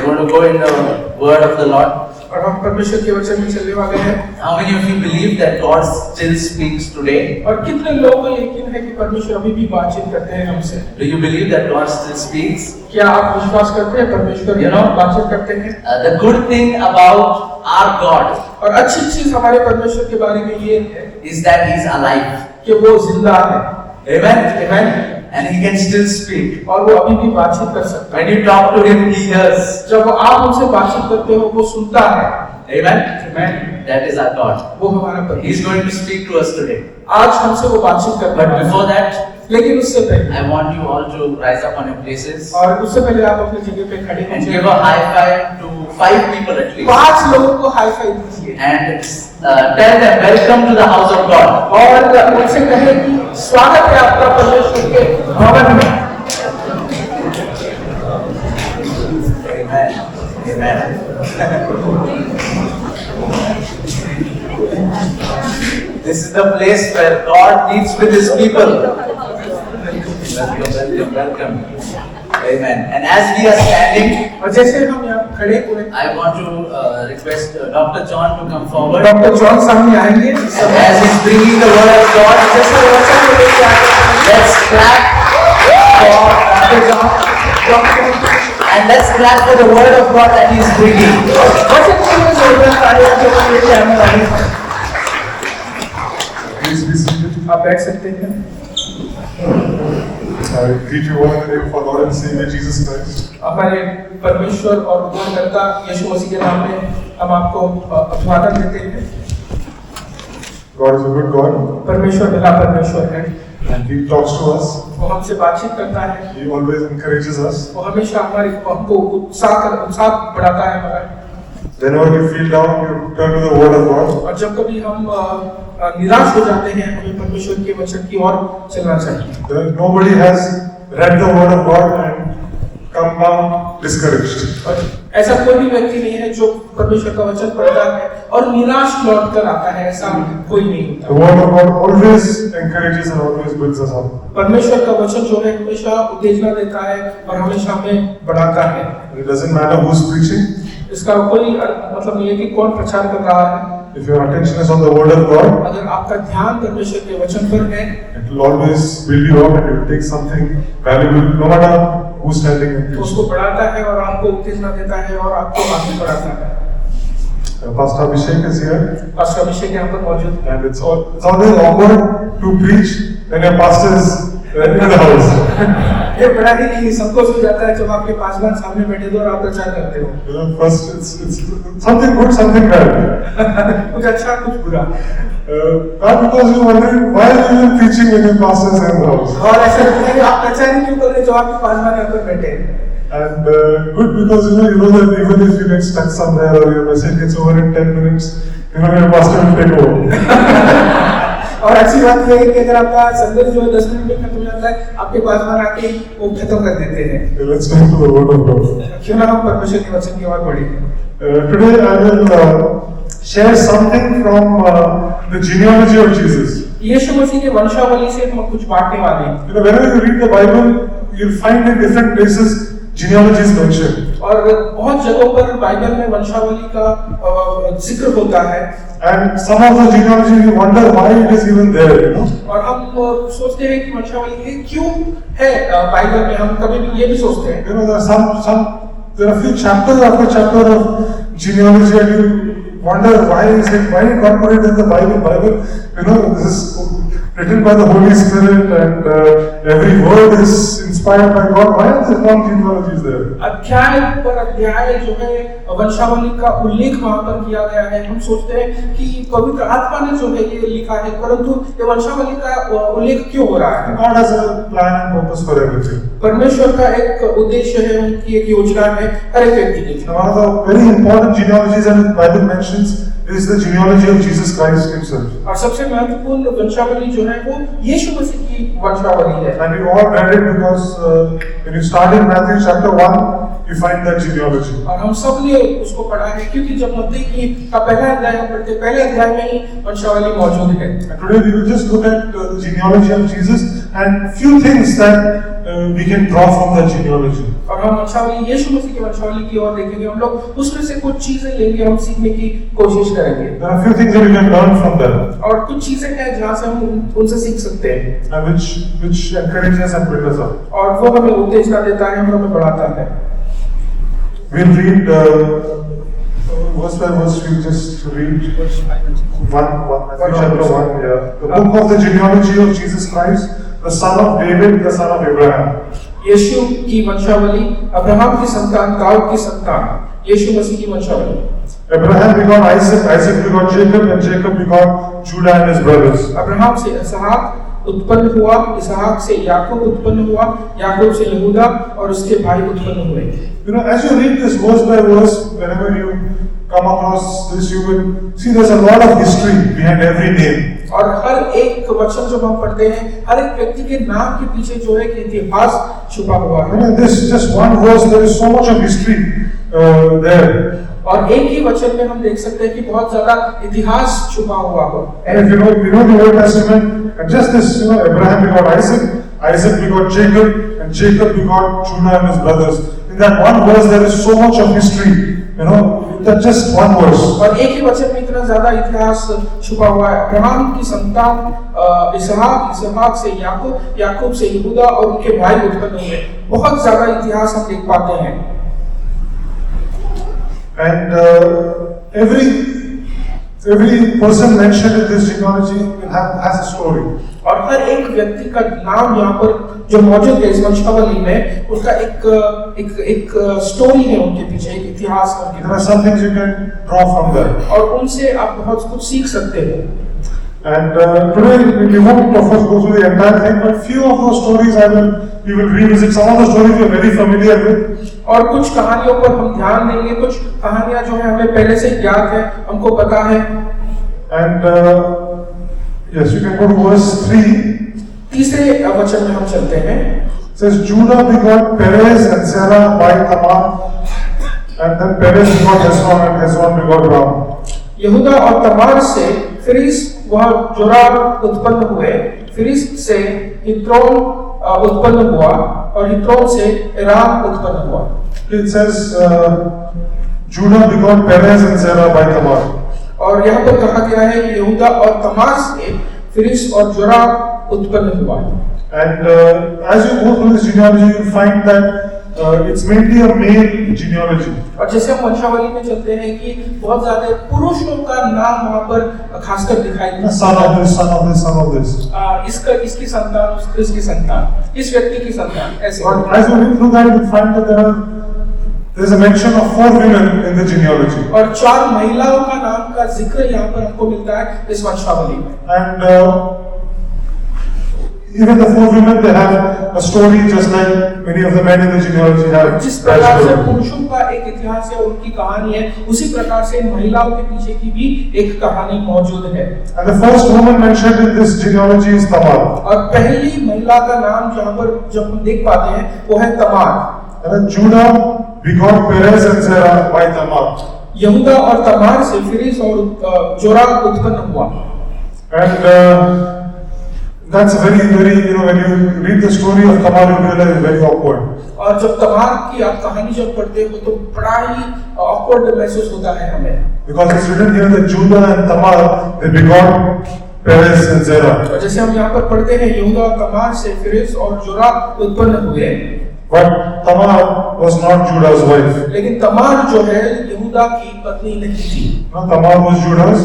going to go in the word of the Lord. और हम परमेश्वर के वचन में चलने वाले हैं। How many of you believe that God still speaks today? और कितने लोगों को यकीन है कि परमेश्वर अभी भी बातचीत करते हैं हमसे? Do you believe that God still speaks? क्या आप विश्वास करते हैं परमेश्वर बातचीत करते हैं? The good thing about our God और अच्छी चीज हमारे परमेश्वर के बारे में ये है is that He is alive. कि वो जिंदा है। Amen. Amen. And He can still speak. और वो अभी भी बातचीत कर सकता है। When you talk to Him, He hears. जब आप उनसे बातचीत करते हो वो सुनता है। Amen. Amen. That is our God. वो हमारा परमेश्वर। He is going to speak to us today. आज हमसे वो बातचीत करता है। But before that, लेकिन उससे पहले I want you all to rise up on your places और उससे पहले आप अपनी जगह पे खड़े and हो give a high five to 5 people at least. 5 लोगों को हाई फाइव दीजिए And tell them, welcome to the house of God. और उनसे कहें कि स्वागत है आपका परमेश्वर के भवन में। Amen. Amen. This is the place where God meets with His people. Welcome, welcome. Amen. And as we are standing, और जैसे हम यहाँ खड़े हुए I want to request Dr. John to come forward. Doctor John सामने आएंगे। As he's bringing the word of God, जैसे वचन को लेके आए let's clap for Dr. John. And let's clap for the word of God that he's bringing. वचन को लेकर आए जो हम लेके आने वाले हैं। Please be seated. आप बैठ सकते हैं। I greet you all in the name of our Lord and Savior Jesus Christ. हमारे परमेश्वर और उद्धारकर्ता यीशु मसीह के नाम में हम आपको अभिवादन देते हैं। God is a good God परमेश्वर भला परमेश्वर है। and He talks to us. वो हमसे बातचीत करता है। He always encourages us. वो हमेशा हमको उत्साह बढ़ाता है हमारा। Whenever we feel down, you turn to the Word of God. और जब कभी हम निराश हो जाते हैं हमें परमेश्वर के वचन की ओर चलना चाहिए। Nobody has read the Word of God and come down discouraged. और ऐसा कोई भी व्यक्ति नहीं है जो परमेश्वर का वचन पढ़ता है और निराश लौट कर आता है, ऐसा कोई नहीं होता। The Word of God always encourages and always builds us up. परमेश्वर का वचन जो है हमेशा उत्तेजना देता है और हमेशा हमें बढ़ाता है। It doesn't matter who's preaching. इसका कोई मतलब नहीं है कि कौन प्रचार कर रहा है। If your attention is on the Word of God, अगर आपका ध्यान परमेश्वर के वचन पर है, it will always build you up and you will take something valuable, no matter who's standing in तो you. उसको बढ़ाता है और आपको उत्तेजना देता है और आपको आगे बढ़ाता है। Pastor Abhishek is here. Pastor Abhishek यहाँ पर मौजूद है। And it's always awkward to preach when your pastor is in the house. ये बड़ा ही संकोच हो जाता है जब आपके पासवान सामने बैठे हो और आप प्रचार करते हो। You know, first it's something good, something bad. कुछ अच्छा कुछ बुरा। Not because you wondering why are you even preaching when your pastor is in the house. और ऐसा लगता है कि आप प्रचार ही क्यों कर रहे हो जब आपके पासवान यहाँ पर बैठे हैं। And good because you know that even if you get stuck somewhere or your message gets over in 10 minutes, you know your pastor will take over. और अच्छी बात यह है कि अगर आपका संदेश जो है 10 मिनट में खत्म हो जाता है, आपके पासवान आके वो खत्म कर देते हैं। Let's turn to the Word of God. क्यों ना हम परमेश्वर के वचन की ओर बढ़ें। Today I will share something from the genealogy of Jesus. यीशु मसीह के वंशावली से हम कुछ बांटने वाले हैं। You know, whenever you read the Bible, you'll find in different places genealogies mentioned. और बहुत जगहों पर बाइबल में वंशावली का जिक्र होता है। And some of the genealogy we wonder why it is even there, you know. और हम सोचते हैं कि वंशावली ये क्यों है बाइबल में, हम कभी भी ये भी सोचते हैं। You know, there are few chapters after chapter of genealogy, and you wonder why God put it in the Bible. You know, this is written by the Holy Spirit, and every word is inspired by God. Why are these long genealogies there? अध्याय पर अध्याय जो है वंशावली का उल्लेख वहाँ पर किया गया है। हम सोचते हैं कि पवित्र आत्मा ने जो है ये लिखा है, परंतु ये वंशावली का उल्लेख क्यों हो रहा है? God has a plan and purpose for everything. परमेश्वर का एक उद्देश्य है, उनकी एक योजना है हर एक व्यक्ति के लिए। One of the very important genealogies that the Bible mentions is the genealogy of Jesus Christ himself. और सबसे महत्वपूर्ण वंशावली जो है वो यीशु मसीह की वंशावली है। And we all read it because when you start in Matthew chapter 1, you find that genealogy. और हम सब ने उसको पढ़ा है, क्योंकि जब मत्ती की का पहला अध्याय हम पढ़ते हैं, पहले अध्याय में ही वंशावली मौजूद है। And today we will just look at the genealogy of Jesus and few things that we can draw from that genealogy. और हम वंशावली यीशु मसीह की वंशावली की ओर देखेंगे, हम लोग उसमें से कुछ चीजें लेंगे, हम सीखने की कोशिश करेंगे। There are few things that we can learn from that. और कुछ चीजें हैं जहाँ से हम उनसे सीख सकते हैं, And which encourages us and builds us up. और वो हमें उत्तेजना देता है और हमें बढ़ाता है। We'll read verse by verse. We'll just read Matthew chapter 1. Yeah, the book of the genealogy of Jesus Christ, the son of David, the son of Abraham. यीशु की वंशावली, अब्राहम की संतान, दाऊद की संतान, यीशु मसीह की वंशावली। Abraham begot Isaac, Isaac begot Jacob, and Jacob begot Judah and his brothers. Abraham से इसहाक उत्पन्न हुआ, इसहाक से याकूब उत्पन्न हुआ, याकूब से यहूदा और उसके भाई उत्पन्न हुए। You know, as you read this verse by verse, whenever you come across this, you will see there's a lot of history behind every name. और हर एक वचन जब हम पढ़ते हैं, हर एक व्यक्ति के नाम के पीछे जो है कि इतिहास छुपा हुआ है। In this just one verse, there is so much of history there. और एक ही वचन में हम देख सकते हैं कि बहुत ज्यादा इतिहास छुपा हुआ हो। And if you know the Old Testament, and just this, Abraham begot Isaac, Isaac begot Jacob, and Jacob begot Judah and his brothers. In that one verse, there is so much of history. That's just one verse. और एक ही वचन में इतना ज्यादा इतिहास छुपा हुआ है। अब्राहम की संतान इसहाक, इसहाक से याकूब, याकूब से यहूदा और उनके भाई उत्पन्न हुए। बहुत ज्यादा इतिहास हम देख पाते हैं। And every person mentioned in this genealogy has a story. और हर एक व्यक्ति का नाम यहाँ पर जो मौजूद है इस वंशावली में, उसका एक स्टोरी है उनके पीछे, एक इतिहास है उनके There are some things you can draw from that. और उनसे आप बहुत कुछ सीख सकते हो। And today we won't of course go through the entire thing, but few of those stories we will revisit. Some of the stories we are very familiar with. और कुछ कहानियों पर हम ध्यान देंगे, कुछ कहानियां जो है हमें पहले से याद है, हमको पता है। And yes, you can go to verse 3. तीसरे वचन में हम चलते हैं। It says Judah begot Perez and Zerah by Tamar, and then Perez begot Hezron and Hezron begot Ram. यहूदा और तमार से फिरिस वह जोराब उत्पन्न हुए, फिरिस से हित्रोन उत्पन्न हुआ और हित्रोन से एराम उत्पन्न हुआ। It says Judah begot Perez and Zerah by Tamar. और यहाँ पर कहा गया है कि यहूदा और तमार से फिरिस और जोराब उत्पन्न हुआ। And as you go through this genealogy, you will find that it's mainly a male genealogy. और जैसे हम वंशावली में चलते हैं कि बहुत ज्यादा पुरुषों का नाम वहाँ पर खासकर दिखाई देता है। Son of this, son of this, son of this. इसकी संतान, इसकी संतान, इस व्यक्ति की संतान, ऐसे। But as you read through that, you find that there's a mention of 4 women in the genealogy. और 4 महिलाओं का नाम का जिक्र यहाँ पर हमको मिलता है इस वंशावली में। And even the 4 women, they have a story just like many of the men in the genealogy have. जिस प्रकार से पुरुषों का एक इतिहास है, उनकी कहानी है, उसी प्रकार से महिलाओं के पीछे की भी एक कहानी मौजूद है। And the first woman mentioned in this genealogy is Tamar. और पहली महिला का नाम जहाँ पर जब हम देख पाते हैं वो है Tamar. And then Judah begot Perez and Zerah by Tamar. यहूदा और तमार से फिरिस और जोराब उत्पन्न हुआ। And that's very, very, when you read the story of Tamar, you realize it's very awkward. और जब तमार की आप कहानी जब पढ़ते हो तो बड़ा ही awkward महसूस होता है हमें। Because it's written here that Judah and Tamar, they begot Perez and Zerah. और जैसे हम यहाँ पर पढ़ते हैं यहूदा और तमार से फिरिस और जोराब उत्पन्न हुए। But Tamar was not Judah's wife. लेकिन तमार जो है यहूदा की पत्नी नहीं थी। No, Tamar was Judah's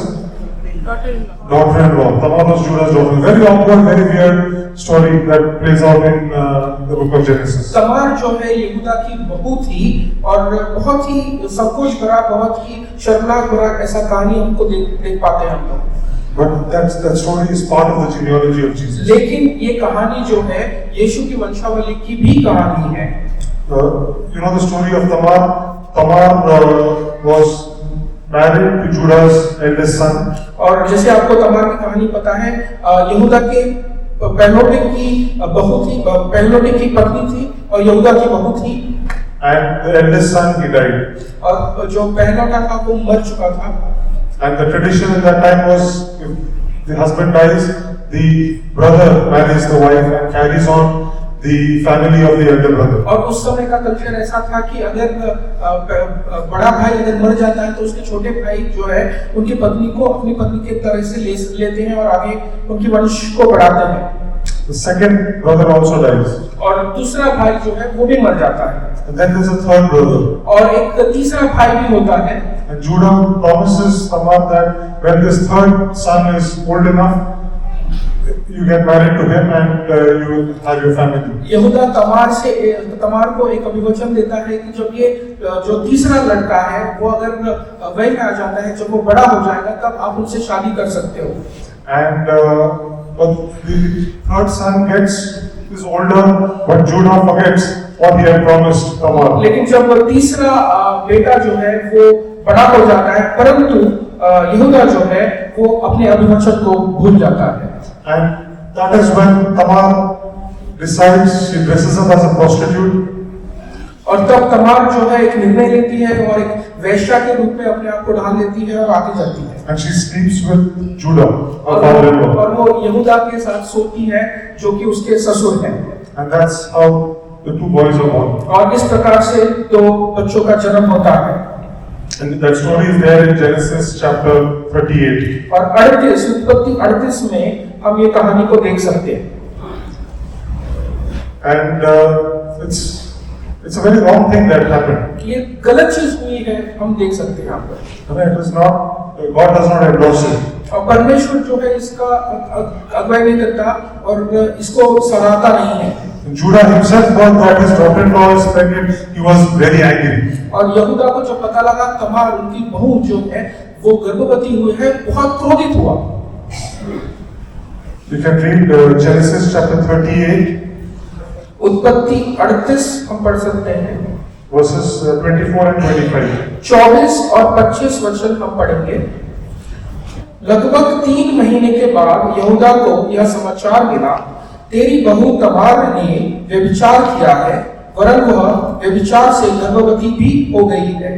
daughter-in-law. Tamar was Judah's daughter. Very awkward, very weird story that plays out in the book of Genesis. Tamar जो है यहूदा की बहू थी और बहुत ही संकोच भरा, बहुत ही शर्मनाक भरा ऐसा कहानी हमको देख पाते हैं हम लोग। But that story is part of the genealogy of Jesus. लेकिन ये कहानी जो है यीशु की वंशावली की भी कहानी है। The story of Tamar. Tamar was married to Judah's eldest son. और जैसे आपको तमार की कहानी पता है, यहूदा के पहलोटे की बहू थी, पहलोटे की पत्नी थी और यहूदा की बहू थी। and the eldest son he died. और जो पहलौठा था वो मर चुका था। And the tradition in that time was, if the husband dies, the brother marries the wife and carries on the family of the elder brother. और उस समय का कल्चर ऐसा था कि अगर बड़ा भाई अगर मर जाता है तो उसके छोटे भाई जो है उनकी पत्नी को अपनी पत्नी के तरह से लेते हैं और आगे उनकी वंश को बढ़ाते हैं। The second brother also dies. और दूसरा भाई जो है वो भी मर जाता है। And then there's a third brother. और एक तीसरा भाई भी होता है। And Judah promises Tamar that when this third son is old enough, you get married to him and you will have your family. यहूदा तमार को एक अभिवचन देता है कि जब ये जो तीसरा लड़का है वो अगर वही में आ जाता है, जब वो बड़ा हो जाएगा तब आप उनसे शादी कर सकते हो। And but the third son is older, but Judah forgets what he had promised Tamar. लेकिन जब तीसरा बेटा जो है वो बड़ा हो जाता है, परंतु यहूदा जो है वो अपने अभिवचन को भूल जाता है। And that is when Tamar decides she dresses up as a prostitute. और तब तमार जो है एक निर्णय लेती है और एक वेश्या के रूप में अपने आप को ढाल लेती है और आगे जाती है। And she sleeps with Judah, her father-in-law. और वो यहूदा के साथ सोती है जो कि उसके ससुर हैं। And that's how the two boys are born. और इस प्रकार से दो बच्चों का जन्म होता है। And that story is there in Genesis chapter 38. और 38 उत्पत्ति 38 में हम ये कहानी को देख सकते हैं। And it's a very wrong thing that happened. ये गलत चीज हुई है, हम देख सकते हैं यहाँ पर। It was not, God does not endorse it. और परमेश्वर जो है इसका अगुवाई नहीं करता और इसको सराहता नहीं है। Judah himself thought that his daughter-in-law is pregnant. He was very angry. और यहूदा को जब पता लगा तमार उनकी बहू जो है वो गर्भवती हुई है, बहुत क्रोधित हुआ। You can read Genesis chapter 38. उत्पत्ति 38 हम पढ़ सकते हैं। Verses 24 and 25. 24 और 25 वचन हम पढ़ेंगे। लगभग 3 महीने के बाद यहूदा को यह समाचार मिला, तेरी बहू तमार ने व्यभिचार किया है, वरन वह व्यभिचार से गर्भवती भी हो गई है।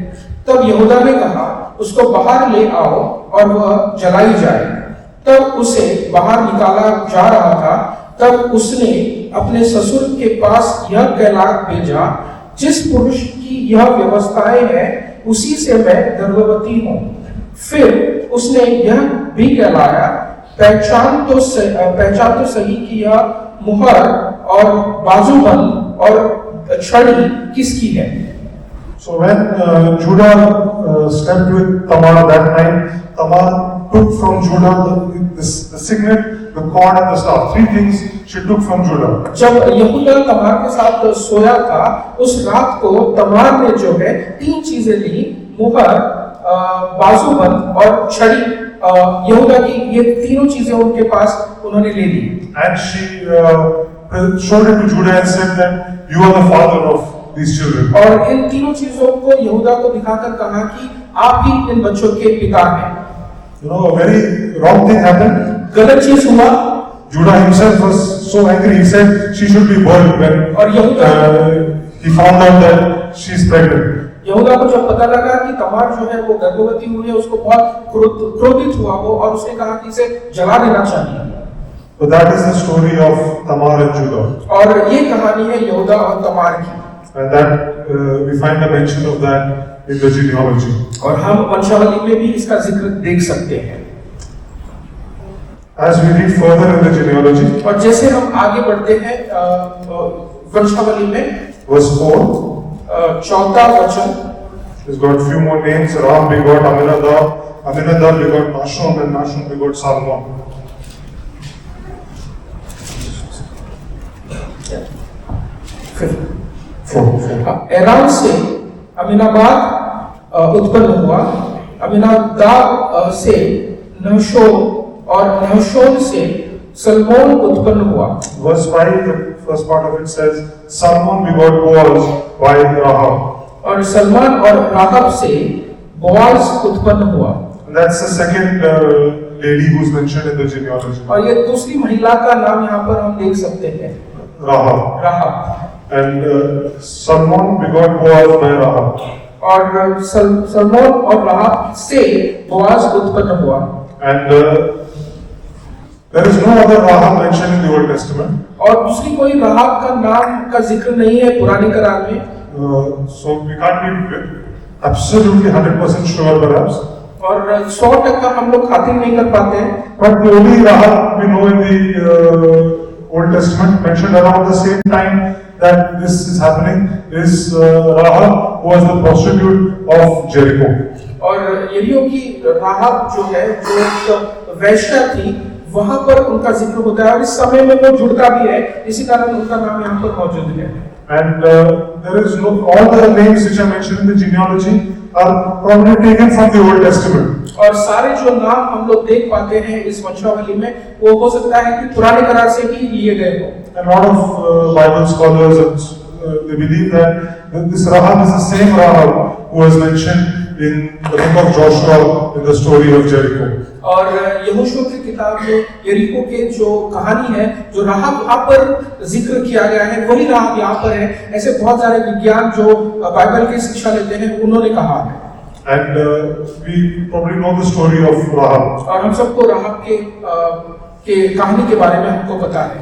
तब यहूदा ने कहा, उसको बाहर ले आओ और वह जलाई जाए। तब उसे बाहर निकाला जा रहा था, तब उसने अपने ससुर के पास यह कहला भेजा, जिस पुरुष की यह व्यवस्थाएं हैं उसी से मैं गर्भवती हूँ। फिर उसने यह भी कहलाया, पहचान तो सही कि यह मुहर और बाजूबंद और छड़ी किसकी है। So when Judah slept with Tamar that night, Tamar took from Judah the signet, the cord and the staff. 3 things she took from Judah. जब यहूदा तमार के साथ सोया था, उस रात को तमार ने जो है 3 चीजें ली, मुहर, बाजूबंद और छड़ी। यहूदा की ये तीनों चीजें उनके पास उन्होंने ले ली। And she showed it to Judah and said that you are the father of these children. और इन तीनों चीजों को यहूदा को दिखाकर कहा कि आप ही इन बच्चों के पिता हैं। You know, a very wrong thing happened. गलत चीज हुआ। Judah himself was so angry. He said she should be burned when और यहूदा he found out that she is pregnant. यहूदा को जब पता लगा कि तमार जो है वो गर्भवती हुई है, उसको बहुत क्रोधित हुआ वो, और उसने कहा कि इसे जला देना चाहिए। So that is the story of Tamar and Judah. और ये कहानी है यहूदा और तमार की। And that we find a mention of that in the genealogy. और हम वंशावली में भी इसका जिक्र देख सकते हैं। As we read further in the genealogy, और जैसे हम आगे बढ़ते हैं वंशावली में, verse 4, 4वां वचन, has got few more names. Ram begot Aminadab, Aminadab begot Nashon, and Nashon begot Salmon. एराम से अमीनाबाद उत्पन्न हुआ, अमीनादाब से नहशोन और नहशोन से सलमोन उत्पन्न हुआ। Verse 5, the first part of it says, Salmon begot Boaz by Rahab. और सलमान और राहब से बोआज उत्पन्न हुआ। And that's the second lady who's mentioned in the genealogy. और ये दूसरी महिला का नाम यहाँ पर हम देख सकते हैं। The Rahab. Rahab, And Salmon begot Boaz by Rahab. और सलमोन और राहब से बोआज उत्पन्न हुआ। And there is no other Rahab mentioned in the Old Testament. और दूसरी कोई राहब का नाम का जिक्र नहीं है पुरानी करार में। So we can't be absolutely 100% sure perhaps. और 100% हम लोग खातिर नहीं कर पाते हैं। But the only Rahab we know in the Old Testament mentioned around the same time that this is happening is Rahab, who was the prostitute of Jericho. और यरीहो की राहब जो है, जो एक वैश्या थी, वहां पर उनका जिक्र होता है और इस समय में वो जुड़ता भी है, इसी कारण उनका नाम यहाँ पर मौजूद है। And there is no, all the names which are mentioned in the genealogy are probably taken from the Old Testament. और सारे जो नाम हम लोग देख पाते हैं इस वंशावली में, वो हो सकता है कि पुराने करार से ही लिए गए हो। A lot of Bible scholars they believe that this Rahab is the same Rahab who was mentioned in the book of Joshua in the story of Jericho. और यहोशू की किताब में यरीहो के जो कहानी है, जो राहब यहाँ पर जिक्र किया गया है, वही राहब यहाँ पर है। ऐसे बहुत सारे विज्ञान जो बाइबल की शिक्षा लेते हैं, उन्होंने कहा है। And we probably know the story of Rahab. और हम सबको राहब के कहानी के बारे में हमको पता है।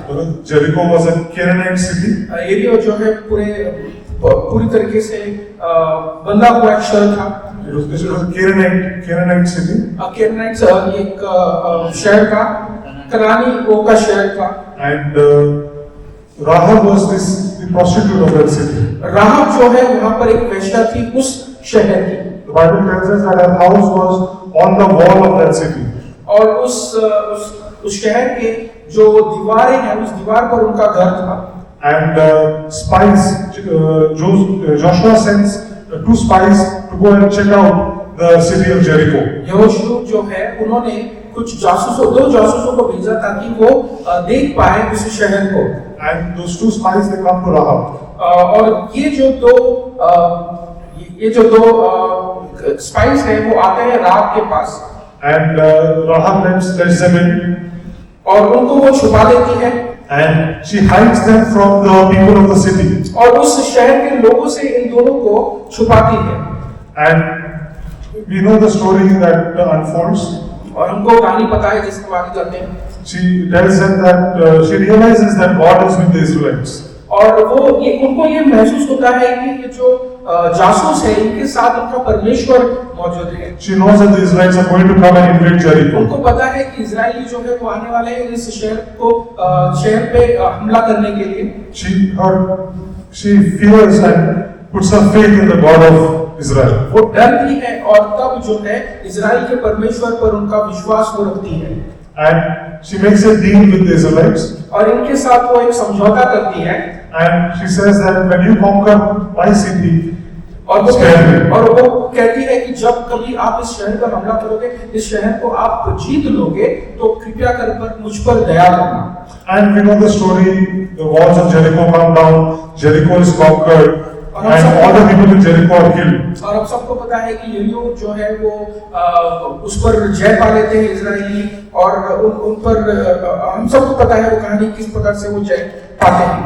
Jericho was a Canaanite city. यरीहो जो है पूरी तरीके से बंधा हुआ एक शहर था। It was a Canaanite city. केनानाइट एक शहर था, कनानी वो का शहर था। And Rahab was the prostitute of that city. राहब जो है वहाँ पर एक वेश्या थी उस शहर की। The Bible tells us that her house was on the wall of that city. और उस शहर के जो दीवारें हैं, उस दीवार पर उनका घर था। And spies, Joshua sends 2 spies to go and check out the city of Jericho. यहोशू जो है, उन्होंने कुछ दो जासूसों को भेजा ताकि वो देख पाए उस शहर को। And those 2 spies they come to Rahab. और ये जो दो स्पाइस हैं, वो आते हैं राहब के पास। And Rahab lets them in. और उनको वो छुपा देती है। And she hides them from the people of the city. और उस शहर के लोगों से इन दोनों को छुपाती है। And we know the story that unfolds. और हमको कहानी पता है जिसके बारे जाते हैं। She tells them that she realizes that God is with the Israelites. और उनको ये महसूस होता है कि ये जो जासूस है, इनके साथ उनका परमेश्वर मौजूद है। She knows that the Israelites are going to come and invade Jericho. उनको पता है कि इजरायली जो है वो आने वाले हैं इस शहर पे हमला करने के लिए। She fears and puts her faith in the God of Israel. वो डरती है और तब जो है इजराइल के परमेश्वर पर उनका विश्वास वो रखती है। And she makes a deal with the Israelites. और इनके साथ वो एक समझौता करती है। And she says that when you conquer my city, और spare me. वो कहती है कि जब कभी आप इस शहर पर हमला करोगे, इस शहर को आप जीत लोगे, तो कृपया कर मुझ पर दया करना। And we know the story. The walls of Jericho come down. Jericho is conquered. And all the people in Jericho are killed. और अब सबको पता है कि यरीहो जो है वो उस पर जय पा लेते हैं इजरायली, और उन पर हम सबको पता है वो कहानी किस प्रकार से वो जय पाते हैं।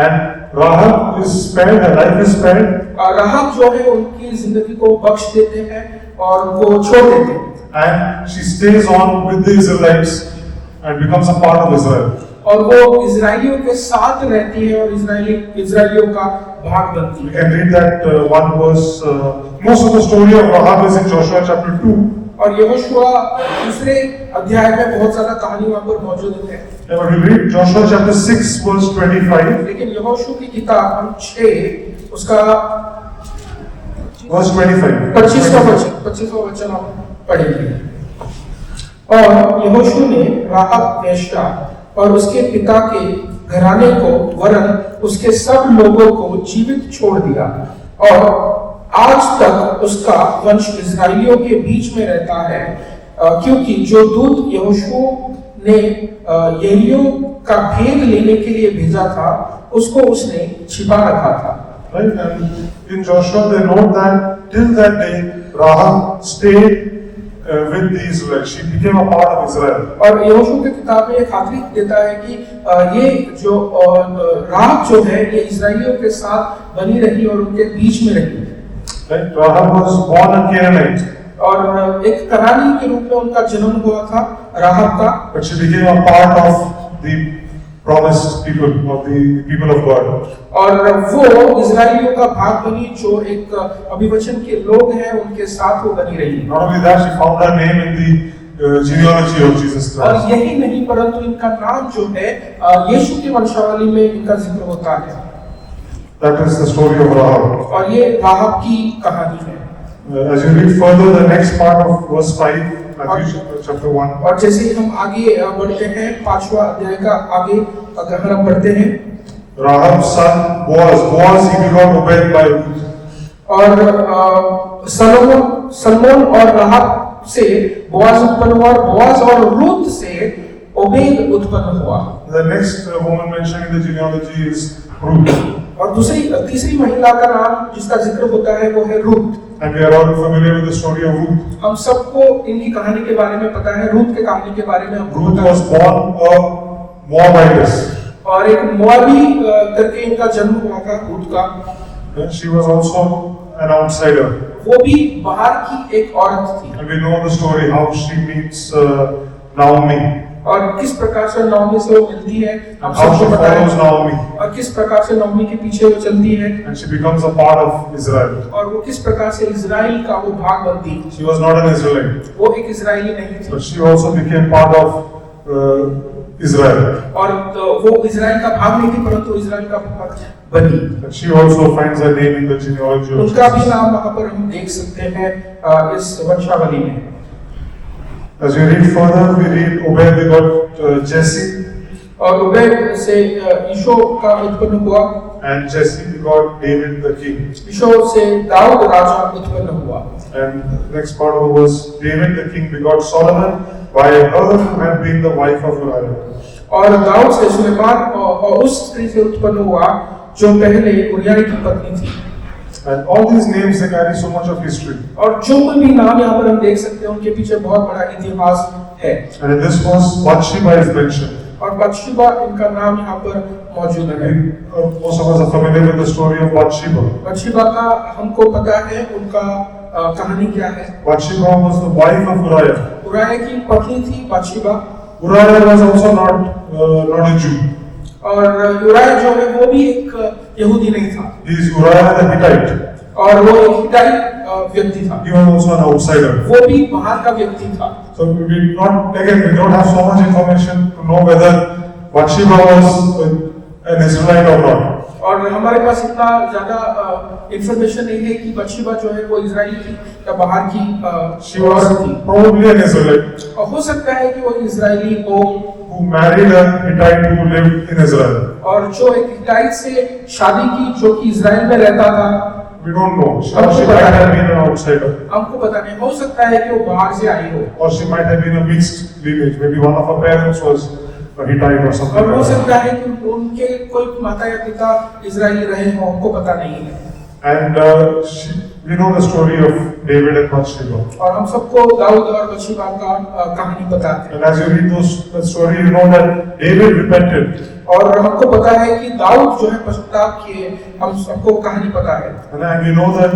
And Rahab is spared, her life is spared. राहब जो है उनकी जिंदगी को बख्श देते हैं और उनको छोड़ देते हैं। And she stays on with the Israelites and becomes a part of Israel. और वो इजरायलियों के साथ रहती है और इजरायलियों का भाग बनती We है। can read that one verse. Most of the story of Rahab is in Joshua chapter 2. और यहोशुआ दूसरे अध्याय में बहुत ज्यादा कहानी वहाँ पर मौजूद है। And when we read Joshua chapter 6 verse 25. लेकिन यहोशू की किताब हम 6 उसका Verse 25. 25वां वचन हम पढ़ेंगे। और यहोशू ने राहब वेश्या और उसके पिता के घराने को वरन उसके सब लोगों को जीवित छोड़ दिया, और आज तक उसका वंश इजरायलियों के बीच में रहता है, क्योंकि जो दूत यहोशू ने यरीहो का भेद लेने के लिए भेजा था, उसको उसने छिपा रखा था। Right? And in Joshua they note that till that day Rahab stayed with the Israelites. She became a part of Israel. और यहोशू की किताब में ये खातरी देता है कि ये जो राहब जो है ये इस्राएलियों के साथ बनी रही और उनके बीच में रही। Right? Rahab was born a Canaanite. और एक कनानी के रूप में उनका जन्म हुआ था राहब का। But she became a part of the promised people, of the people of God. और वो इस्राएलियों का भाग बनी, जो एक अभिवचन के लोग हैं उनके साथ वो बनी रही। Not only that, she found her name in the genealogy of Jesus और Christ. यही नहीं परंतु इनका नाम जो है यीशु की वंशावली में इनका जिक्र होता है। That is the story of Rahab. और ये राहब की कहानी है। As you read further, the next part of verse 5, Matthew chapter 1. और जैसे ही हम आगे बढ़ते हैं 5वां अध्याय का आगे अगर हम बढ़ते हैं, Rahab's son Boaz he begot Obed by Ruth. और सलमोन और राहब से बोआज उत्पन्न हुआ, और बोआज और रूत से ओबेद उत्पन्न हुआ। The next woman mentioned in the genealogy is Ruth. और तीसरी महिला का नाम जिसका जिक्र होता है वो है Ruth. And we are all familiar with the story of Ruth. हम सबको इनकी कहानी के बारे में पता है, रूत के कहानी के बारे में हमको Ruth पता was है। born a Moabitess. और एक मोआबी करके इनका जन्म हुआ था रूत का। She was also an outsider. वो भी बाहर की एक औरत थी। And we know the story how she meets Naomi. और किस प्रकार से नौमी से वो मिलती है हम How she सबको पता follows है। Naomi. और किस प्रकार से नौमी के पीछे वो चलती है And she becomes a part of Israel. और वो किस प्रकार से इजराइल का वो भाग बनती है। She was not an Israelite, वो एक इजरायली नहीं थी but she also became part of Israel. और तो वो इजराइल का भाग नहीं थी परंतु इजराइल का भाग बनी। And she also finds her name in the genealogy of उनका भी Jesus. नाम वहाँ पर हम देख सकते हैं इस वंशावली में। As we read further, we read Obed begot Jesse, और उबैद से ईशो का उत्पन्न हुआ, and Jesse begot David the king. ईशो से दाऊद राजा उत्पन्न हुआ। And the next part of the verse, David the king begot Solomon by her who had been the wife of Uriah. और दाऊद से सुलेमान और उस स्त्री से उत्पन्न हुआ जो पहले उरिय्याह की पत्नी थी। And all these names, they carry so much of history. और जो कोई भी नाम यहाँ पर हम देख सकते हैं उनके पीछे बहुत बड़ा इतिहास है। And in this verse, Bathsheba is mentioned. और बत्शेबा इनका नाम यहाँ पर मौजूद है। Most of us are familiar with the story of Bathsheba. बत्शेबा का हमको पता है उनका कहानी क्या है। Bathsheba was the wife of Uriah. Uriah की पत्नी थी बत्शेबा। Uriah was also not a Jew. और उरिय्याह जो है वो भी एक यहूदी नहीं था He is Uriah the Hittite. और वो एक हित्ताई व्यक्ति था। He was also an outsider. वो भी बाहर का व्यक्ति था। So we don't have so much information to know whether Bathsheba was an Israelite or not. और हमारे पास इतना ज्यादा इंफॉर्मेशन नहीं है कि बत्शेबा जो है वो इजरायली थी या बाहर की She was औरत थी। probably an Israelite और हो सकता है कि वो इजरायली हो who married a Hittite who lived in Israel. और जो एक हित्ताई से शादी की जो कि इजराइल में रहता था। We don't know. She might have been an outsider. हमको पता नहीं, हो सकता है कि वो बाहर से आई हो Or she might have been a mixed lineage. Maybe one of her parents was a Hittite or something और हो like that. सकता है कि उनके कोई माता या पिता इजरायली रहे हो, हमको पता नहीं है। And we know the story of David and Bathsheba. और हम सबको दाऊद और बत्शेबा का कहानी पता है। And as you read that story, you know that David repented. और हमको पता है कि दाऊद जो है पश्चाताप किए, हम सबको कहानी पता है। And we know that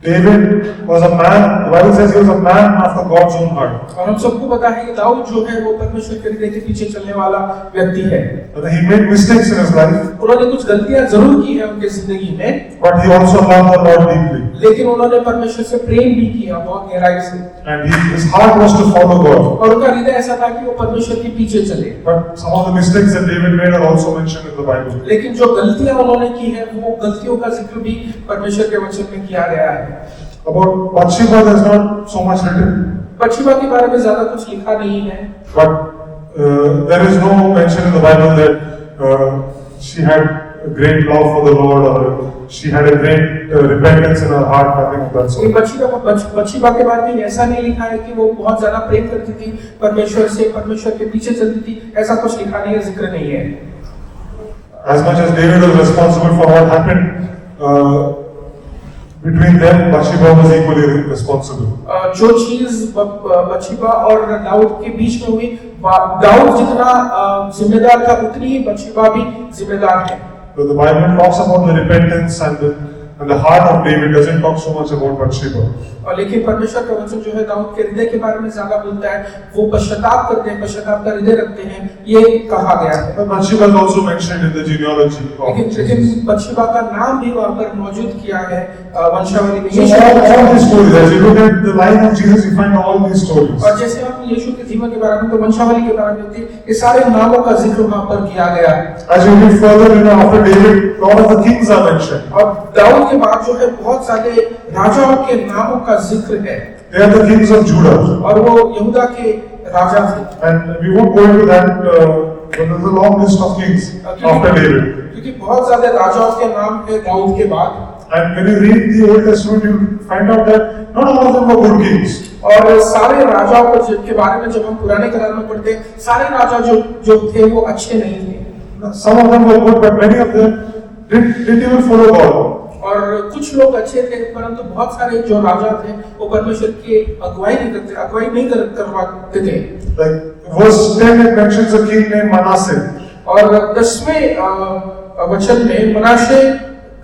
David was a man, the Bible says he was a man after God's own heart. और हम सबको पता है कि दाऊद जो है वो परमेश्वर के हृदय के पीछे चलने वाला व्यक्ति है। And he made mistakes in his life, उन्होंने कुछ गलतियां जरूर की है उनके जिंदगी में, but he also loved the Lord deeply. लेकिन उन्होंने परमेश्वर से प्रेम भी किया बहुत गहराई से। And his heart was to follow God. और उनका हृदय ऐसा था कि वो परमेश्वर के पीछे चले। But some of the mistakes that David made are also mentioned in the Bible. लेकिन जो गलतियां उन्होंने की है वो गलतियों का जिक्र भी परमेश्वर के वचन में किया गया है। About Bathsheba, there's not so much written, बत्शेबा के बारे में ज्यादा कुछ लिखा नहीं है, but there is no mention in the Bible that she had a great love for the Lord or she had a great repentance in her heart, nothing of that sort. बत्शेबा के बारे में ऐसा नहीं लिखा है कि वो बहुत ज्यादा प्रेम करती थी परमेश्वर से, परमेश्वर के पीछे चलती थी, ऐसा कुछ लिखा नहीं है, जिक्र नहीं है। As much as David was responsible for what happened, between them, Bathsheba was equally responsible. जो चीज बत्शेबा और दाऊद के बीच में हुई, दाऊद जितना जिम्मेदार था उतनी ही बत्शेबा भी जिम्मेदार है। So the Bible talks about the repentance and the heart of David, doesn't talk so much about Bathsheba. और लेकिन परमेश्वर का वचन जो है दाऊद के हृदय के बारे में ज्यादा बोलता है, वो पश्चाताप करते हैं, पश्चाताप का हृदय रखते हैं, ये कहा गया है। But Bathsheba is also mentioned in the genealogy of Jesus. लेकिन बत्शेबा का नाम भी वहाँ पर मौजूद किया है वंशावली में। So all these stories, as you look at the line of Jesus, you find all these stories. और जैसे हम यीशु के जीवन के बारे में, तो वंशावली के बारे में होती है, ये सारे नामों का जिक्र वहाँ पर किया गया है। As you read further, after David, a lot of the kings are mentioned. और दाऊद के बाद जो है बहुत सारे राजाओं के नामों का जिक्र है। They are the kings of Judah. और वो यहूदा के राजा थे। And we won't go into that, but there's a long list of kings after David. क्योंकि बहुत सारे राजाओं के नाम है दाऊद के बाद। And when you read the Old Testament, you find out that not all of them were good kings. और सारे राजाओं को के बारे में जब हम पुराने करार में पढ़ते हैं, सारे राजा जो थे वो अच्छे नहीं थे। Some of them were good, but many of them didn't even follow God. और कुछ लोग अच्छे थे, परंतु बहुत सारे जो राजा थे वो परमेश्वर की अगुवाई नहीं करवाते थे। Like verse 10, it mentions a king named Manasseh. और 10वें वचन में मनाशे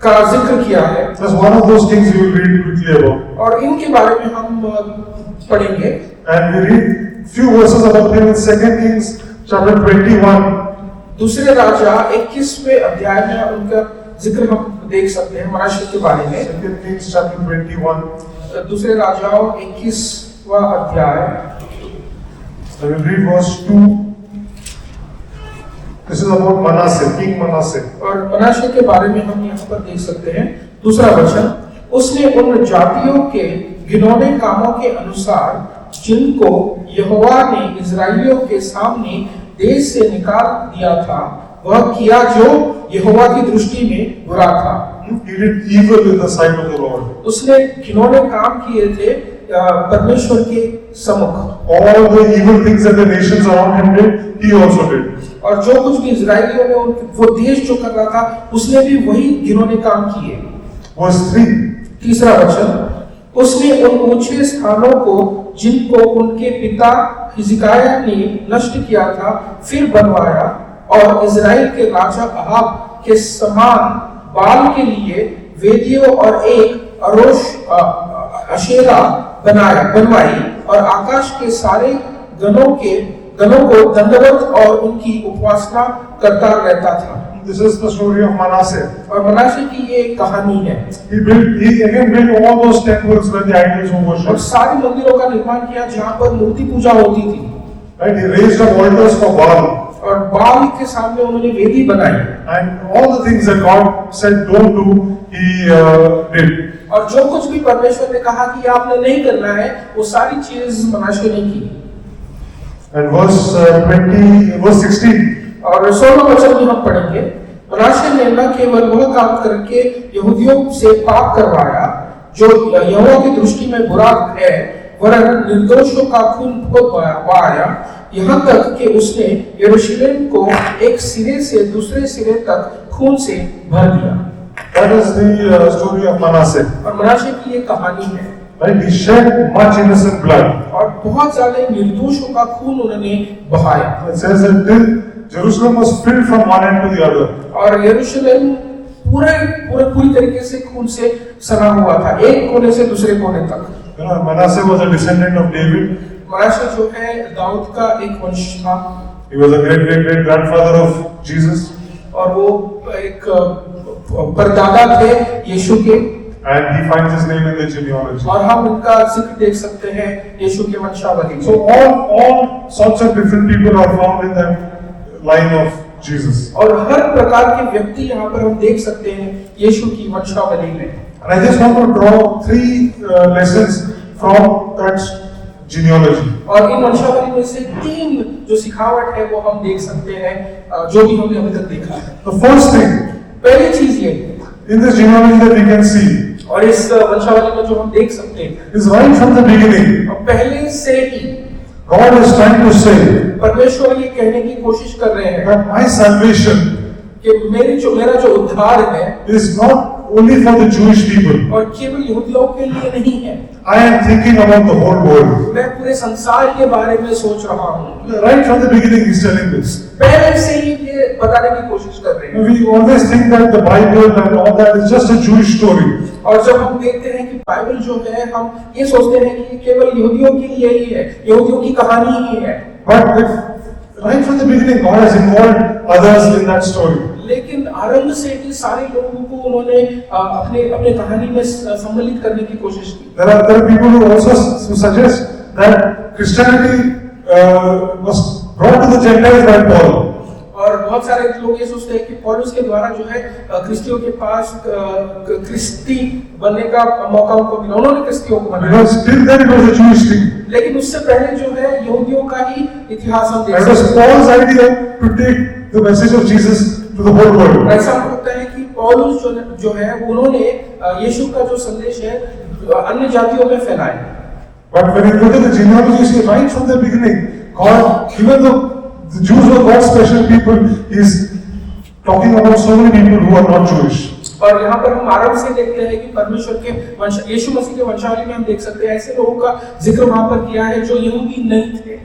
का जिक्र किया है। That's one of those kings you will read quickly about. और इनके बारे में हम पढ़ेंगे। And we read few verses about him in 2 Kings chapter 21. दूसरे राजा 21वें अध्याय में उनका जिक्र हम देख सकते हैं मनाशे के बारे में। 2 Kings chapter 21. दूसरे राजाओं 21वां अध्याय। I will read verse 2. This is about Manasseh, King Manasseh. और मनाशे के बारे में हम यहाँ पर देख सकते हैं। दूसरा वचन, उसने उन जातियों के घिनौने कामों के अनुसार जिनको यहोवा ने इजराइलियों के सामने देश से निकाल दिया था, वह किया जो यहोवा की दृष्टि में बुरा था। He did evil in the sight of the Lord. उसने घिनौने काम किए थे परमेश्वर के सम्मुख। All the evil things that the nations around him did, he also did. और जो कुछ भी इजराइलियों में वो देश जो कर रहा था, उसने भी वही घिनौने काम किए। Verse 3. तीसरा वचन, उसने उन ऊंचे स्थानों को जिनको उनके पिता हिजकिय्याह ने नष्ट किया था फिर बनवाया, और इजराइल के राजा अहाब के समान बाल के लिए वेदियों और एक अशेरा बनवाई, और आकाश के सारे गणों को दंडवत और उनकी उपासना करता रहता था। This is the story of Manasseh. और मनाशे की ये कहानी है। He again built all those temples where the idols were और worshipped. सारे मंदिरों का निर्माण किया जहाँ पर मूर्ति पूजा होती थी। Right? He raised up altars for Baal. और बाल के सामने उन्होंने वेदी बनाई। And all the things that God said don't do, he did. और जो कुछ भी परमेश्वर ने कहा कि आपने नहीं करना है, वो सारी चीज मनाशे ने की। And verse 16. और 16 वचन में हम पढ़ेंगे, मनाशे ने न केवल वह काम करके यहूदियों से पाप करवाया जो यहोवा की दृष्टि में बुरा है, वरन निर्दोषों का खून बहाया, यहाँ तक कि उसने यरूशलेम को एक सिरे से दूसरे सिरे तक खून से भर दिया। That is the story of Manasseh. और मनाशे की ये कहानी है। Right? He shed much innocent blood. और बहुत ज्यादा निर्दोषों का खून उन्होंने बहाया। It says that till Jerusalem was filled from one end to the other. और यरूशलेम पूरी तरीके से खून से सना हुआ था, एक कोने से दूसरे कोने तक। You know, Manasseh was a descendant of David. मनाशे जो है दाऊद का एक वंश था। He was a great grandfather of Jesus. और वो एक परदादा थे यीशु के। And he finds his name in the genealogy. और हम उनका जिक्र देख सकते हैं यीशु के वंशावली में। So all sorts of different people are found in that line of Jesus. और हर प्रकार के व्यक्ति यहाँ पर हम देख सकते हैं यीशु की वंशावली में। And I just want to draw 3 lessons from that genealogy. और इन वंशावली में से 3 जो सिखावट है वो हम देख सकते हैं, जो भी हमने अभी तक देखा है। The first thing, पहली चीज ये in this genealogy that we can see, और इस वंशावली में जो हम देख सकते हैं, is right from the beginning. पहले से ही God is trying to say परमेश्वर ये कहने की कोशिश कर रहे हैं that my salvation कि मेरा जो उद्धार है is not only for the Jewish people. और केवल यहूदियों के लिए नहीं है। I am thinking about the whole world. मैं पूरे संसार के बारे में सोच रहा हूँ। Right from the beginning, he's telling this. पहले से ही ये बताने की कोशिश कर रहे हैं। We always think that the Bible and all that is just a Jewish story. और जब हम देखते हैं कि बाइबल जो है, हम ये सोचते हैं कि ये केवल यहूदियों के लिए ही है, यहूदियों की कहानी ही है। But right from the beginning, God has involved others in that story. लेकिन आरंभ से ही सारे लोगों को उन्होंने अपने अपने कहानी में सम्मिलित करने की कोशिश की। There are people who also suggest that Christianity was brought to the Gentiles by Paul. और बहुत सारे लोग ये सोचते हैं कि पौलुस के द्वारा जो है क्रिस्तियों के पास क्रिस्ती बनने का मौका उनको मिला, उन्होंने क्रिस्तियों को बनाया। Because till then it was a Jewish thing. लेकिन उससे पहले जो है यहूदियों का ही इतिहास हम देख It was सकते हैं। Paul's idea to take the message of Jesus to the whole world. ऐसा होता है कि पौलुस जो है उन्होंने यीशु का जो संदेश है अन्य जातियों में फैलाया। But when you look at the genealogy, you see right from the beginning, God, even though the Jews were God's special people, He's talking about so many people who are not Jewish. और यहाँ पर हम आरंभ से देखते हैं कि परमेश्वर के वंश यीशु मसीह के वंशावली में हम देख सकते हैं ऐसे लोगों का जिक्र वहाँ पर किया है जो यहूदी नहीं थे।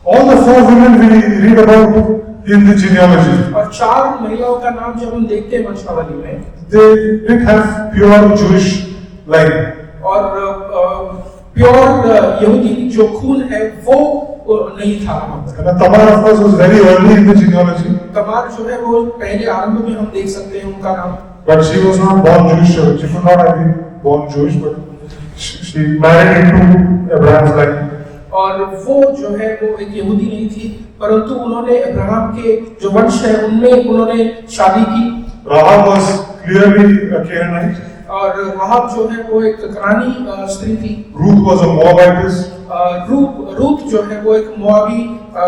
All the 4 women we read about in the genealogy, और 4 महिलाओं का नाम जब हम देखते हैं वंशावली में, they didn't have pure Jewish line. और प्योर यहूदी जो खून है वो नहीं था वहाँ पर। And Tamar, of course, was very early in the genealogy, Tamar जो है वो पहले आरंभ में हम देख सकते हैं उनका नाम। but she was not born Jewish. She could not have been born Jewish, but she married into Abraham's line. और वो जो है वो एक यहूदी नहीं थी, परंतु उन्होंने अब्राहम के जो वंश है उनमें उन्होंने शादी की। Rahab was clearly a Canaanite. और राहब जो है वो एक कनानी स्त्री थी। Ruth was a Moabitess. Ruth जो है वो एक मोआबी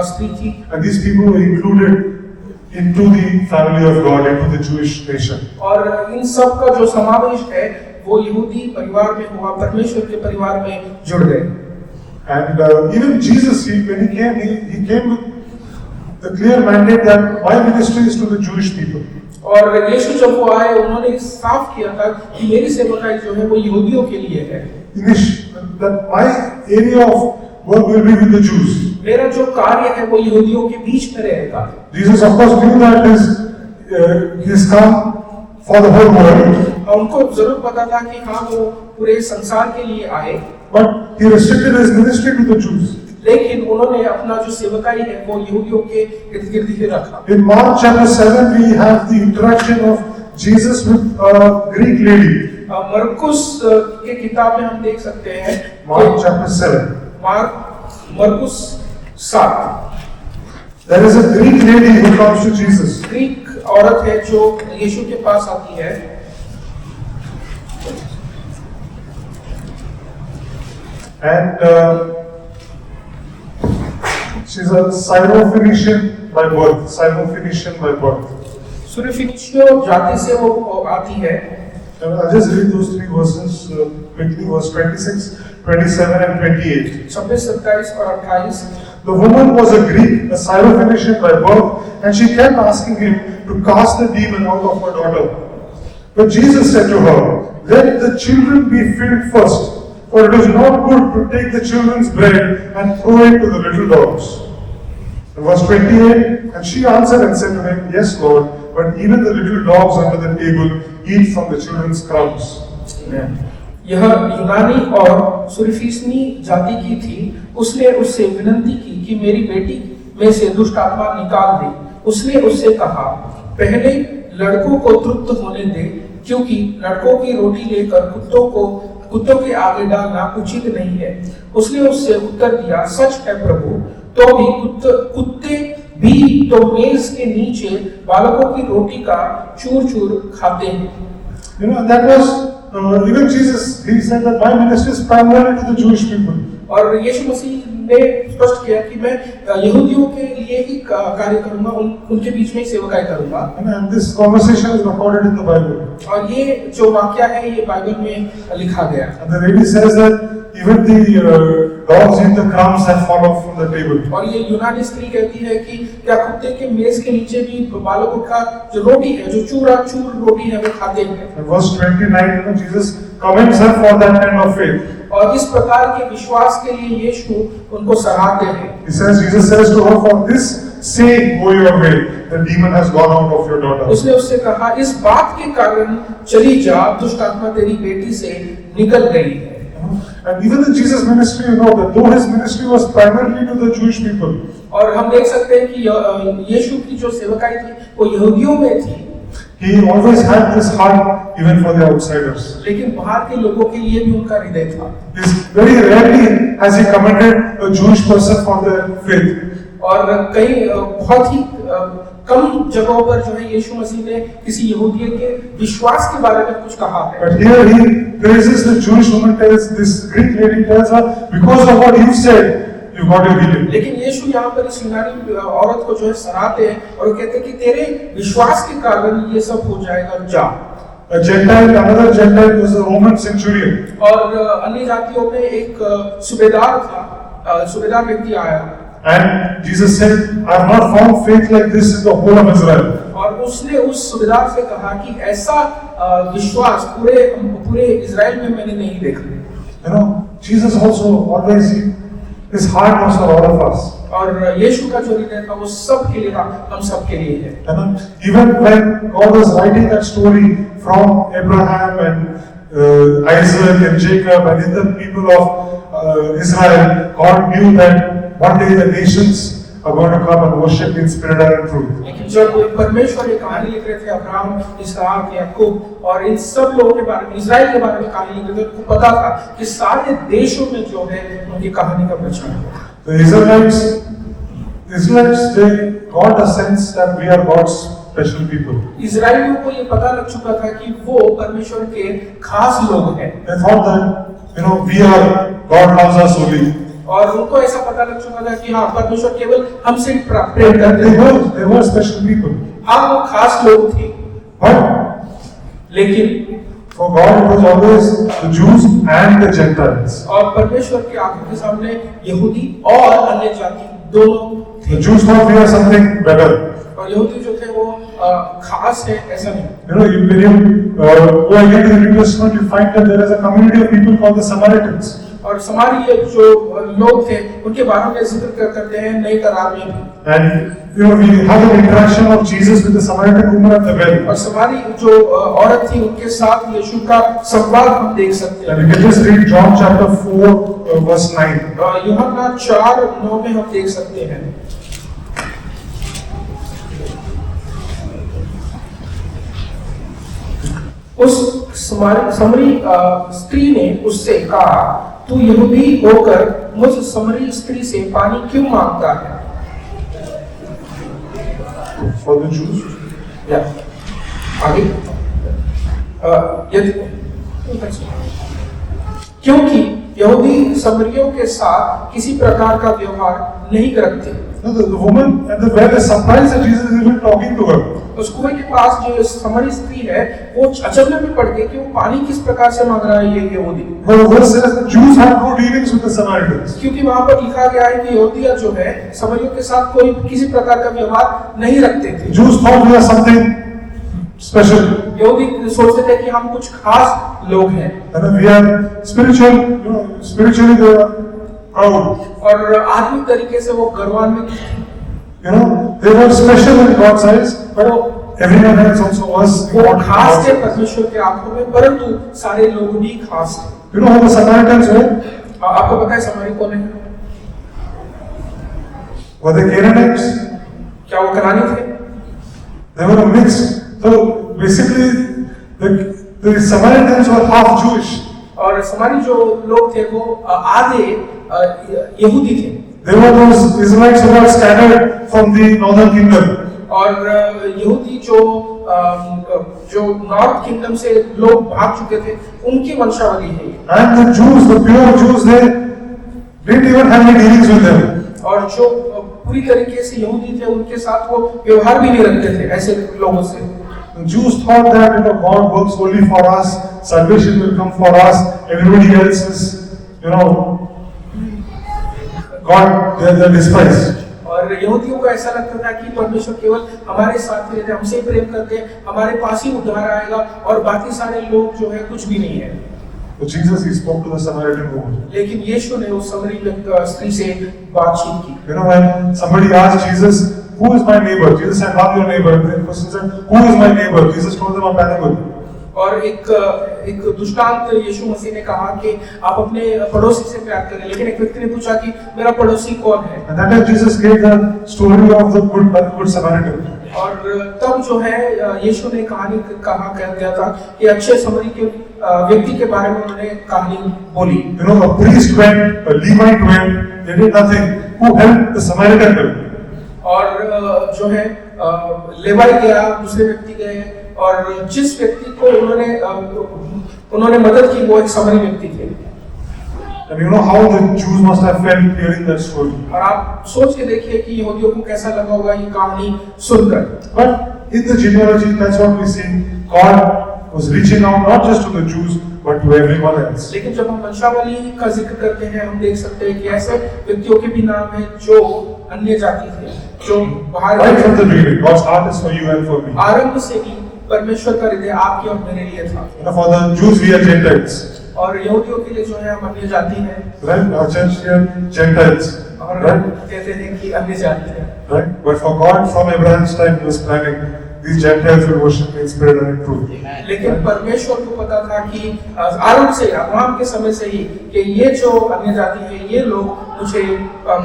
स्त्री थी। And these people were included into the family of God, into the Jewish nation. और इन सब का जो समावेश है वो यहूदी परिवार में हुआ, परमेश्वर के परिवार में जुड़ गए। And even Jesus, when he came with the clear mandate that my ministry is to the Jewish people. और यीशु जब वो आए उन्होंने साफ किया था कि मेरी सेवकाई जो है वो यहूदियों के लिए है। That my area of work will be with the Jews. मेरा जो कार्य है वो यहूदियों के बीच में रहेगा। Jesus, of course, knew that he's come for the whole world. उनको जरूर पता था कि हाँ वो पूरे संसार के लिए आए। But he restricted his ministry to the Jews. लेकिन उन्होंने अपना जो सेवकाई है वो यहूदियों के इर्द-गिर्द ही रखा। In Mark chapter 7, we have the interaction of Jesus with a Greek lady. मरकुस के किताब में हम देख सकते हैं। Mark chapter 7. मरकुस 7। There is a Greek lady who comes to Jesus. Greek औरत है जो यीशु के पास आती है। And she's a Syrophoenician by birth. Syrophoenician by birth. सुरफिनिशियो जाति से वो आती है। I'll just read those 3 verses quickly. Verse 26, 27, and 28. 26, 27 और 28। The woman was a Greek, a Syrophoenician by birth, and she kept asking him to cast the demon out of her daughter. But Jesus said to her, "Let the children be filled first, for it is not good to take the children's bread and throw it to the little dogs." And verse 28, and she answered and said to him, "Yes, Lord, but even the little dogs under the table eat from the children's crumbs." यह यूनानी और सुरफिसनी जाति की थी। उसने उससे विनती की कि मेरी बेटी में से दुष्ट आत्मा निकाल दे। उसने उससे कहा, पहले लड़कों को तृप्त होने दे, क्योंकि लड़कों की रोटी लेकर कुत्तों के आगे डालना उचित नहीं है। उसने उससे उत्तर दिया, सच है प्रभु, तो भी कुत्ते भी तो मेज के नीचे बालकों की रोटी का चूर-चूर खाते हैं। You know, that was even Jesus. He said that my ministry is primarily to the Jewish people. और यीशु मसीह ने स्पष्ट किया कि मैं यहूदियों के लिए ही कार्य करूंगा, उनके बीच में सेवकाई करूंगा। And this conversation is recorded in the Bible. और ये जो वाक्य है ये बाइबल में लिखा गया। And the lady says that even dogs eat the crumbs that fall off from the table. और ये यूनानी स्त्री कहती है कि क्या कुत्ते के मेज के नीचे भी बालकों का जो रोटी है, जो चूर रोटी है, वो खाते हैं। In verse 29, Jesus commends her for that kind of faith. और इस प्रकार के विश्वास के लिए यीशु उनको सराहते हैं। Jesus says to her, for this sake go your way, the demon has gone out of your daughter. उसने उससे कहा, इस बात के कारण चली जा, दुष्ट आत्मा तेरी बेटी से निकल गई है। And even in Jesus' ministry, that though his ministry was primarily to the Jewish people, और हम देख सकते हैं कि यीशु की जो सेवकाई थी वो यहूदियों में थी। he always had this heart even for the outsiders. लेकिन बाहर के लोगों के लिए भी उनका हृदय था। Very rarely has he commended a Jewish person for their faith. और कई बहुत ही कम जगहों पर जो है यीशु मसीह ने किसी यहूदी के विश्वास के बारे में कुछ कहा है। But here he praises the Jewish woman, tells this Greek lady, tells her, because of what you said, you got your healing. लेकिन यीशु यहाँ पर इस यूनानी औरत को जो है सराहते हैं और वो कहते हैं कि तेरे विश्वास के कारण ये सब हो जाएगा, जा। Another Gentile was a Roman centurion. और अन्य जातियों में एक सूबेदार था, सूबेदार व्यक्ति आया। And Jesus said, I have not found faith like this in the whole of Israel. और उसने उस सूबेदार से कहा कि ऐसा विश्वास पूरे इजराइल में मैंने नहीं देखा। Jesus also always, his heart was for all of us. और यीशु का जो हृदय था वो सब के लिए था, हम सब के लिए है। Even when God was writing that story from Abraham and Isaac and Jacob and in the people of Israel, God knew that one day the nations are going to come and worship in spirit and in truth. लेकिन जब परमेश्वर ये कहानी लिख रहे थे Abraham, इसहाक, याकूब और इन सब लोगों के बारे में, इजराइल के बारे में कहानी लिख रहे थे, उनको पता था कि सारे देशों में जो है उनकी कहानी का प्रचार होगा। The Israelites, they got a sense that we are God's special people. इजराइलियों को ये पता लग चुका था कि वो परमेश्वर के खास लोग हैं। They thought that we are, God loves us only. और उनको ऐसा पता लग चुका था कि हाँ परमेश्वर केवल हमसे प्रेम करते हैं। They were special people. हाँ वो खास लोग थे। But लेकिन for God it was always the Jews and the Gentiles. और परमेश्वर की आंखों के सामने यहूदी और अन्य जाति दोनों थे। The Jews thought we are something better. और यहूदी जो थे वो खास है ऐसा नहीं। When you go again to the New Testament, you find that there is a community of people called the Samaritans. और समारी जो लोग थे उनके बारे में जिक्र करते हैं नए करार में भी। And we have an interaction of Jesus with the Samaritan woman at the well. और समारी जो औरत थी उनके साथ यीशु का संवाद हम देख सकते हैं। And we can just read John chapter 4 verse 9. यूहन्ना 4:9 में हम देख सकते हैं। उस समरी स्त्री ने उससे कहा, तू यहूदी होकर मुझ समरी स्त्री से पानी क्यों मांगता है? For the Jews. आगे क्योंकि यहूदी समरियों के साथ किसी प्रकार का व्यवहार नहीं रखते। The woman at the well is surprised that Jesus is even talking to her. उस कुएं के पास जो समरी स्त्री है वो अचंभे में पड़ गई कि वो पानी किस प्रकार से मांग रहा है ये यहूदी। The verse says the Jews had no dealings with the Samaritans. क्योंकि वहाँ पर लिखा गया है कि यहूदिया जो है समरियों के साथ कोई किसी प्रकार का व्यवहार नहीं रखते थे। Jews thought we are something special. यहूदी सोचते थे कि हम कुछ खास लोग हैं। And we are spiritual, spiritually they are proud. और आत्मिक तरीके से वो गौरवान्वित थे। They were special in God's eyes, but everyone else also was. वो खास थे परमेश्वर के आंखों में, परंतु सारे लोग भी खास थे। You know how the Samaritans were? आपको पता है समारी कौन है? Were they Canaanites? क्या वो कनानी थे? They were a mix. So basically, the Samaritans were half Jewish. और समारी जो लोग थे वो आधे यहूदी थे। They were those Israelites who were scattered from the northern kingdom. और यहूदी जो नॉर्थ किंगडम से लोग भाग चुके थे उनकी वंशावली है। And the Jews, the pure Jews, they didn't even have any dealings with them. और जो पूरी तरीके से यहूदी थे उनके साथ वो व्यवहार भी नहीं रखते थे ऐसे लोगों से। The Jews thought that God works only for us, salvation will come for us, everybody else is God, they are despised. और यहूदियों को ऐसा लगता था कि परमेश्वर केवल हमारे साथ ही रहते, हमसे ही प्रेम करते हैं, हमारे पास ही उद्धार आएगा और बाकी सारे लोग जो है कुछ भी नहीं है। But Jesus, he spoke to the Samaritan woman. लेकिन यीशु ने उस समरी स्त्री से बातचीत की। You know, when somebody asked Jesus, who is my neighbor? Jesus said, love your neighbor. The person said, who is my neighbor? Jesus told them a parable. और एक दृष्टांत यीशु मसीह ने कहा कि आप अपने पड़ोसी से प्यार करें, लेकिन एक व्यक्ति ने पूछा कि मेरा पड़ोसी कौन है? And that time Jesus gave the story of the good Samaritan. और तब जो है यीशु ने कहानी कह दिया था कि अच्छे समरी के व्यक्ति के बारे में उन्होंने कहानी बोली। You know, a priest went, a Levite went, they did nothing. Who helped the Samaritan girl? और जो है लेवाई गया, दूसरे व्यक्ति गए, और जिस व्यक्ति को उन्होंने मदद की वो एक समरी व्यक्ति थे। And you know how the Jews must have felt hearing that story. और आप सोच के देखिए कि यहूदियों को कैसा लगा होगा ये कहानी सुनकर। But in the genealogy, that's what we see. God was reaching out not just to the Jews, but to everyone else. लेकिन जब हम वंशावली का जिक्र करते हैं, हम देख सकते हैं कि ऐसे व्यक्तियों के भी नाम हैं जो अन्य जाति थे, जो बाहर। Right from the beginning, God's heart is for you and for me. आरंभ से ही परमेश्वर का हृदय आपके और मेरे लिए था। You know, for the Jews we are Gentiles. और यहूदियों के लिए जो है हम अन्य जाति हैं। Right? Our church here, Gentiles. और Right? कहते हैं कि अन्य जाति है। Right? But for God, from Abraham's time, He was planning these Gentiles will worship me in spirit and in truth. लेकिन परमेश्वर को पता था कि आरंभ से, अब्राहम के समय से ही, कि ये जो अन्य जाति है, ये लोग मुझे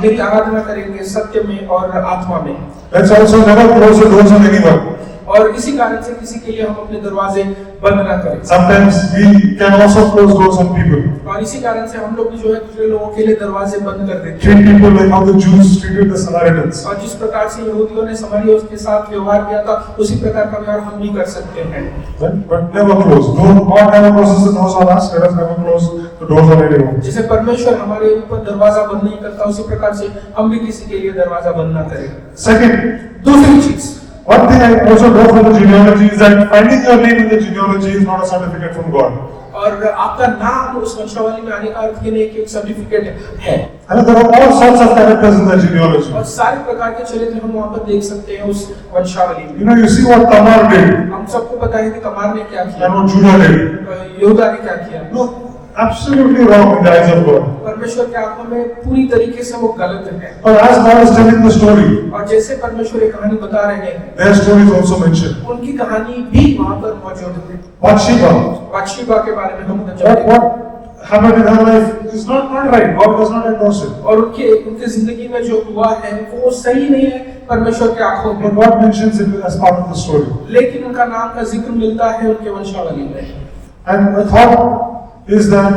मेरी आराधना करेंगे सत्य में और आत्मा में। Let's also never close the doors on anyone. और इसी कारण से किसी के लिए हम अपने दरवाजे बंद न करें। Sometimes we can also close doors on people. और इसी कारण से हम लोग भी जो है दूसरे लोगों के लिए दरवाजे बंद कर देते हैं। Treat people like how the Jews treated the Samaritans. और जिस प्रकार से यहूदियों ने समारियों के साथ व्यवहार किया था, उसी प्रकार का व्यवहार हम भी कर सकते हैं। Right? But never close. God never closes the doors on us. Let us never close the doors on anyone. जैसे परमेश्वर हमारे ऊपर दरवाजा बंद नहीं करता, उसी प्रकार से हम भी किसी के लिए दरवाजा बंद न करें। Second, दूसरी चीज, one thing I also know from the genealogy is that finding your name in the genealogy is not a certificate from God. और आपका नाम उस वंशावली में आने का अर्थ ये नहीं कि एक सर्टिफिकेट है। And there are all sorts of characters in the genealogy. और सारे प्रकार के चरित्र हम वहाँ पर देख सकते हैं उस वंशावली में। You know, you see what Tamar did हम सबको पता है कि तमार ने क्या किया, and what Judah did. यहूदा ने क्या किया। No, absolutely wrong in the eyes of God. परमेश्वर के आंखों में पूरी तरीके से वो गलत है। But as God is telling the story, और जैसे परमेश्वर एक कहानी बता रहे हैं, their story is also mentioned. उनकी कहानी भी वहाँ पर मौजूद है। Bathsheba, बातशीबा के बारे में हम जानते हैं। what happened in her life is not right. God does not endorse it. और उनकी जिंदगी में जो हुआ है वो सही नहीं है परमेश्वर के आंखों में। But God mentions it as part of the story. लेकिन उनका नाम का जिक्र मिलता है उनके वंशावली में। And the thought is that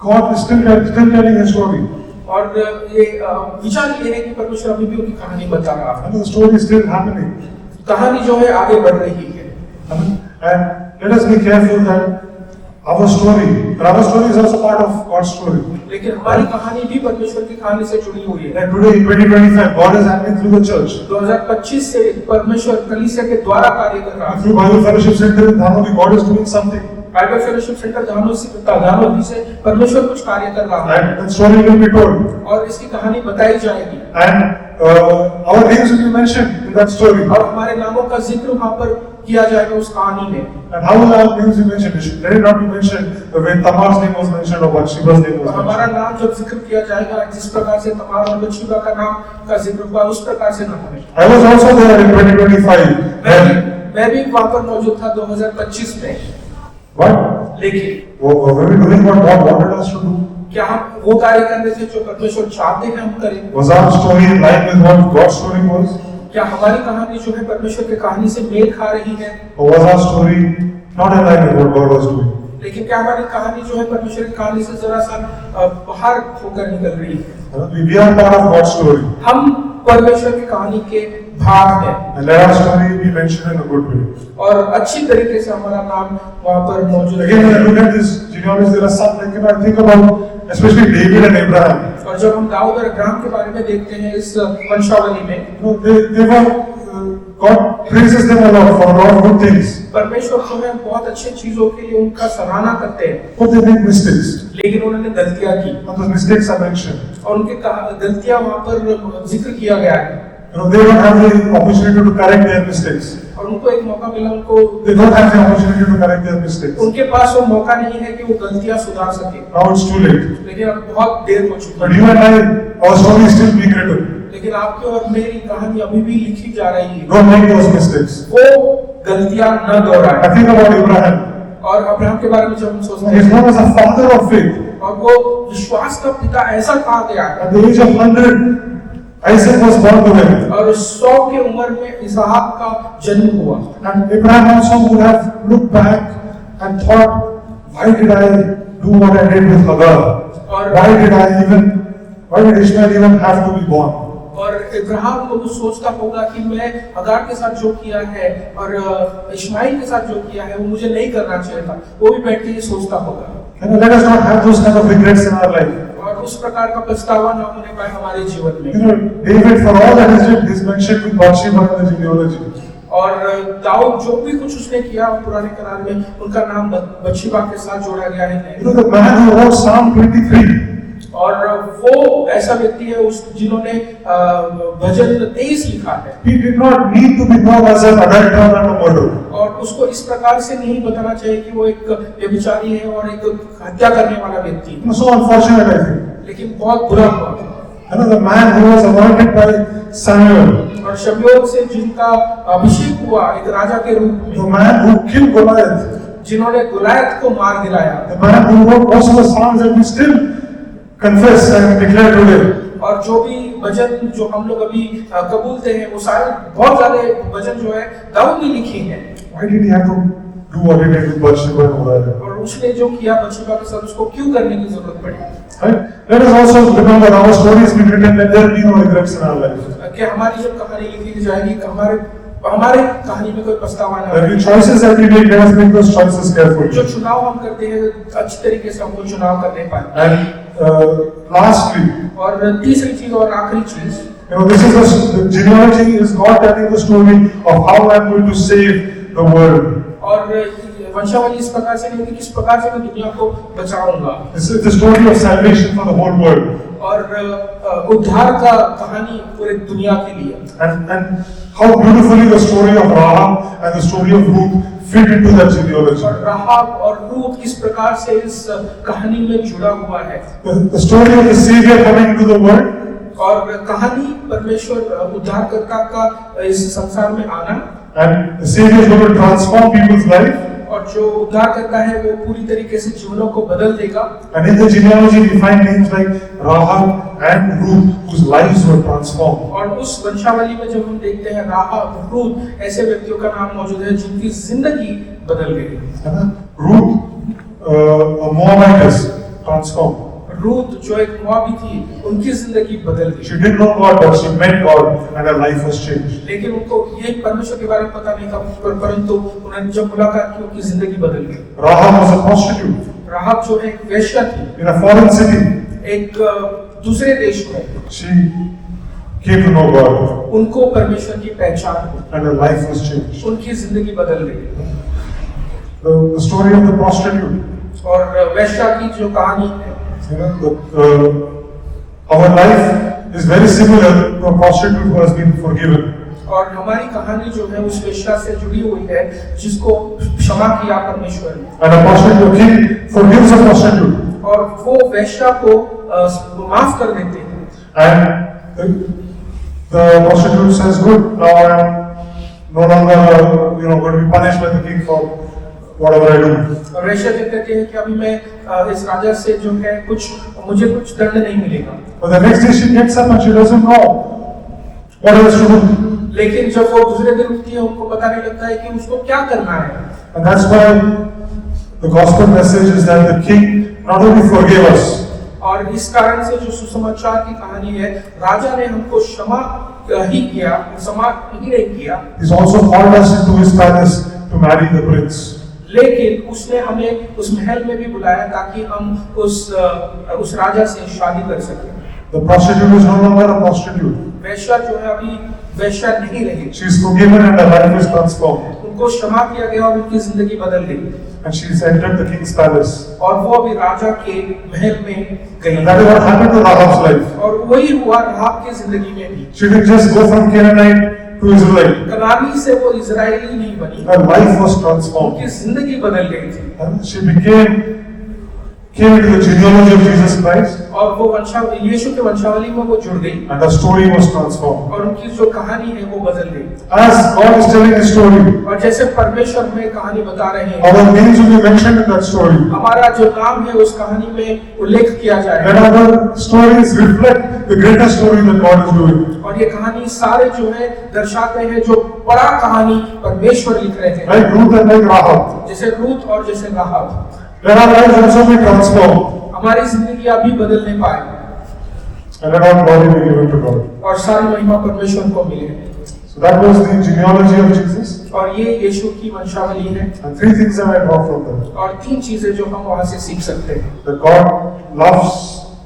God is still telling his story. और ये विचार ये है कि परमेश्वर अभी भी उनकी कहानी बता रहा है। And the story is still happening. कहानी जो है आगे बढ़ रही है। And let us be careful that our story is also part of God's story. लेकिन हमारी कहानी भी परमेश्वर की कहानी से जुड़ी हुई है। And today in 2025, God is acting through the church. 2025 से परमेश्वर कलीसिया के द्वारा कार्य कर रहा है। Through Bible Fellowship Center in Dhanodi, God is doing something. Bible fellowship centre Dhanodi से परमेश्वर कुछ कार्य कर रहा है। And that story will be told. और इसकी कहानी बताई जाएगी। And our names will be mentioned in that story. और हमारे नामों का जिक्र वहाँ पर किया जाएगा उस कहानी में। And how will our names be mentioned? Let it not be mentioned when Tamar's name was mentioned or Bathsheba's name was हमारा mentioned. नाम जब जिक्र किया जाएगा, जिस प्रकार से तमार और बतशीबा का नाम का जिक्र हुआ, उस प्रकार से ना हो। I was also there in 2025. मैं भी वहाँ पर मौजूद था 2025 में। What? लेकिन Were we doing what God wanted us to do? क्या हम वो कार्य करने से जो परमेश्वर चाहते हैं हम करें? Was our story in line with what God's story was? क्या हमारी कहानी जो है परमेश्वर की कहानी से मेल खा रही है? Or was our story not in line with what God was doing? लेकिन क्या हमारी कहानी जो है परमेश्वर की कहानी से जरा सा बाहर होकर निकल रही है? We are part of God's story. हम परमेश्वर की कहानी के भाग हैं। And let our story be mentioned in a good way. और अच्छी तरीके से हमारा नाम वहाँ पर मौजूद Again, when I है। look at this genealogy, there are some like I think about especially David and Abraham. और जब हम दाऊद और अब्राहम के बारे में देखते हैं इस वंशावली में, They were God praises them a lot for a lot of good things, परमेश्वर जो है बहुत अच्छी चीजों के लिए उनका सराहना करते हैं, but they make mistakes. लेकिन उन्होंने गलतियां की And those mistakes are mentioned. और उनके गलतियां वहां पर जिक्र किया गया है। You know, they don't have the opportunity to correct their mistakes. और उनको एक मौका मिला, उनको They don't have the opportunity to correct their mistakes. उनके पास वो मौका नहीं है कि वो गलतियां सुधार सके, Now it's too late. लेकिन अब बहुत देर हो चुकी But है। you and I, our story is still being written. लेकिन आपकी और मेरी कहानी अभी भी लिखी जा रही है। Don't make those mistakes. वो गलतियां न दोहराएं। I think about Abraham. और अब्राहम के बारे में जब हम सोचते He is हैं, known as a father of faith. और वो विश्वास का पिता ऐसा कहा गया है, At the age of 100, Isaac was born to him. और 100 की उम्र में इसहाक का जन्म हुआ। And Abraham also would have looked back and thought, why did I do what I did with Hagar? और Why did Ishmael even have to be born? और इब्राहिम को भी सोचता होगा कि मैं हगार के साथ जो किया है और इस्माइल के साथ जो किया है वो मुझे नहीं करना चाहिए था, वो भी बैठ के ये सोचता होगा। And let us not have those kind of regrets in our life. और उस प्रकार का पछतावा न होने पाए हमारे जीवन में। You know, David, for all that he did, is mentioned with Bathsheba in the genealogy. और दाऊद जो भी कुछ उसने किया पुराने करार में, उनका नाम बत्शेबा के साथ जोड़ा गया है। You know, the man who wrote Psalm 23. और वो ऐसा व्यक्ति है उस जिन्होंने भजन 23 लिखा है। He did not need to be known as an adulterer and a murderer. और उसको इस प्रकार से नहीं बताना चाहिए कि वो एक व्यभिचारी है और एक हत्या करने वाला व्यक्ति है। So unfortunate, I think. लेकिन बहुत बुरा हुआ। You know, the man who was anointed by Samuel, और शमूएल से जिनका अभिषेक हुआ एक राजा के रूप में, the man who killed Goliath, जिन्होंने गुलायत को मार गिराया, the man who wrote most of the Psalms that we still confess and declare today. और जो भी भजन जो हम लोग अभी कबूलते हैं वो सारे बहुत सारे भजन जो है दाऊद ने लिखे हैं। Why did he have to do what he did with Bathsheba and Uriah? और उसने जो किया बत्शेबा के साथ उसको क्यों करने की जरूरत पड़ी? Right? Let us also remember our story has been written, let there be no regrets in our life. कि हमारी जब कहानी लिखी जाएगी कि हमारे कहानी में कोई पछतावा ना The हो। choices that we make, let us make those choices carefully. जो चुनाव हम करते हैं अच्छी तरीके से हमको चुनाव करने पाए। And lastly, और तीसरी चीज और आखिरी चीज, you know, this is the genealogy is God telling the story of how I am going to save the world. और वंशावली इस प्रकार से नहीं होती किस प्रकार से मैं दुनिया को बचाऊंगा। This is the story of salvation for the whole world. और उद्धार का कहानी पूरे दुनिया के लिए। And how beautifully the story of Rahab and the story of Ruth fit into that genealogy. और राहाब और रूत किस प्रकार से इस कहानी में जुड़ा हुआ है। The story of the Savior coming into the world. और कहानी परमेश्वर उद्धारकर्ता का इस संसार में आना, And the Savior is going to transform people's life. और जो उद्धार करता है वो पूरी तरीके से जीवनों को बदल देगा। And in the genealogy we find names like Rahab and Ruth whose lives were transformed. और उस वंशावली में जब हम देखते हैं राहाब, रूत, ऐसे व्यक्तियों का नाम मौजूद है जिनकी जिंदगी बदल गई। Ruth, a Moabitess, transformed. Ruth जो एक मोआबी थी, उनकी जिंदगी बदल गई। She didn't know God, but she met God, and her life was changed. लेकिन उनको ये परमेश्वर के बारे में पता नहीं था, परंतु उन्होंने जब मुलाकात की उनकी जिंदगी बदल गई। Rahab was a prostitute राहाब जो एक वेश्या थी, in a foreign city. एक दूसरे देश में, She came to know God, उनको परमेश्वर की पहचान हुई, and her life was changed. उनकी जिंदगी बदल गई। The story of the prostitute. और वेश्या की जो कहानी है, You know, our life is very similar to a prostitute who has been forgiven. और हमारी कहानी जो है उस वेश्या से जुड़ी हुई है जिसको क्षमा किया परमेश्वर ने। And a prostitute, the king forgives a prostitute. और वो वेश्या को माफ कर देते हैं। And the prostitute says, "Good, now I am no longer, going to be punished by the king for whatever I do." और वेश्या कहते हैं कि अभी मैं इस राजा से जो है मुझे कुछ दंड नहीं मिलेगा। But the next day she gets up and she doesn't know what else to do. लेकिन जब वो दूसरे दिन उठती है उनको पता नहीं लगता है कि उसको क्या करना है। And that's why the gospel message is that the king not only forgave us, और इस कारण से जो सुसमाचार की कहानी है, राजा ने हमको क्षमा ही किया, क्षमा ही नहीं किया, he's also called us into his palace to marry the prince. लेकिन उसने हमें उस महल में भी बुलाया ताकि हम उस राजा से शादी कर सकें। The prostitute is no longer a prostitute. वेश्या जो है अभी वैश्या नहीं रही। She is forgiven and her life is transformed. उनको क्षमा किया गया और उनकी जिंदगी बदल गई And she has entered the king's palace. और वो अभी राजा के महल में गई। And that is what happened to Rahab's life. और वही हुआ राहाब की जिंदगी में भी। She didn't just go from Canaanite to Israelite. कनानी से वो इजरायली नहीं बनी, Her life was transformed. उनकी जिंदगी बदल गई थी And she came into the genealogy of Jesus Christ, और वो यीशु के वंशावली में वो जुड़ गई and her story was transformed. और उनकी जो कहानी है वो बदल गई। As God is telling His story, और जैसे परमेश्वर हमें कहानी बता रहे हैं, our names will be mentioned in that story. हमारा जो नाम है उस कहानी में उल्लेख किया जाएगा And our stories reflect the greater story that God is doing. और ये कहानी सारे जो है दर्शाते हैं जो बड़ा कहानी परमेश्वर लिख रहे थे, Like Ruth and like Rahab. जैसे रूत और जैसे राहाब। Let our lives also be transformed. हमारी जिंदगी अभी बदलने पाए And let our glory be given to God. और सारी महिमा परमेश्वर को मिले। So that was the genealogy of Jesus. और ये यीशु की वंशावली है And three things that I draw from that. और तीन चीजें जो हम वहां से सीख सकते हैं। That God loves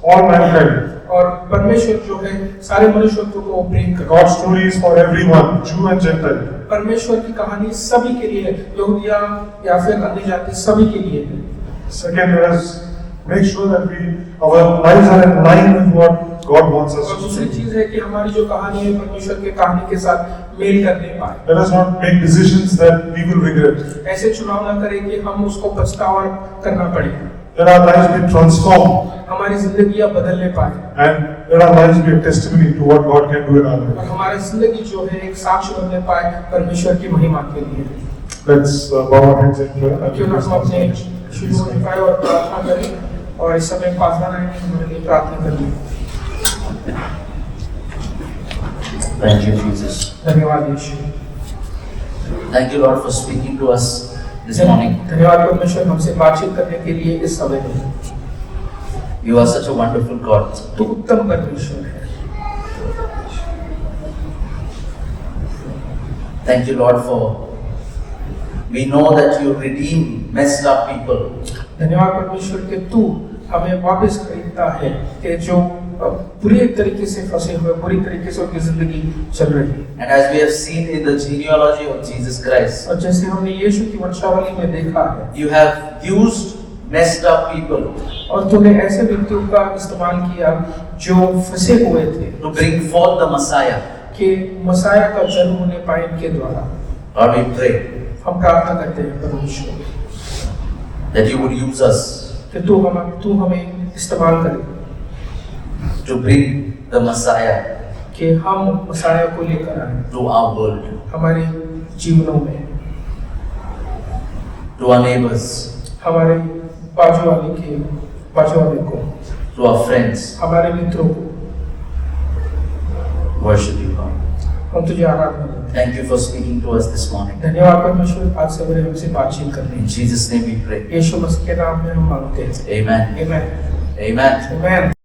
all mankind. और परमेश्वर जो है सारे मनुष्यत्व को प्रेम करता है। God's story is for everyone, Jew and Gentile. परमेश्वर की कहानी सभी के लिए है, यहूदिया या फिर अन्य जाति सभी के लिए है। Second, let us make sure that our lives are in line with what God wants us और to दूसरी do. चीज है कि हमारी जो कहानी है परमेश्वर की कहानी के साथ मेल करने पाए। Let us not make decisions that we will regret. ऐसे चुनाव न करें कि हम उसको पछतावा करना पड़े। Let our lives be transformed हमारी जिंदगियां बदलने पाए and let our lives be a testimony to what God can do in our और life. हमारी जिंदगी जो है एक साक्ष्य बनने पाए परमेश्वर की महिमा के लिए। Let's bow our heads in prayer. क्यों ना हम अपने शुरू में पाए और प्रार्थना करें और इस समय पासवान आएंगे हमारे लिए प्रार्थना करें। Thank you, Jesus. धन्यवाद यीशु। Thank you, Lord, for speaking to us this morning. धन्यवाद परमेश्वर हमसे बातचीत करने के लिए इस समय में। You are such a wonderful God. तो उत्तम परमेश्वर है। Thank you, Lord, for we know that you redeem messed up people. धन्यवाद परमेश्वर के तू हमें वापस खरीदता है कि जो बुरी तरीके से फंसे हुए बुरी तरीके से उनकी जिंदगी चल रही है। And as we have seen in the genealogy of Jesus Christ, और जैसे हमने यीशु की वंशावली में देखा है, you have used messed up people और तूने ऐसे व्यक्तियों का इस्तेमाल किया जो फंसे हुए थे to bring forth the Messiah. कि मसाया का जन्म होने पाए इनके द्वारा। Lord, we pray हम प्रार्थना करते हैं परमेश्वर that you would use us कि तू हमें इस्तेमाल करे to bring the Messiah कि हम मसाया को लेकर आए to our world, हमारे जीवनों में, to our neighbors, हमारे बाजू वाले को, to our friends. हमारे मित्रों को। Worship you, God. हम तुझे आराधना करते हैं। Thank you for speaking to us this morning. धन्यवाद परमेश्वर आज सवेरे हमसे बातचीत करने In Jesus' name we pray. यीशु मसीह के नाम में हम मांगते हैं। Amen. Amen. Amen. Amen.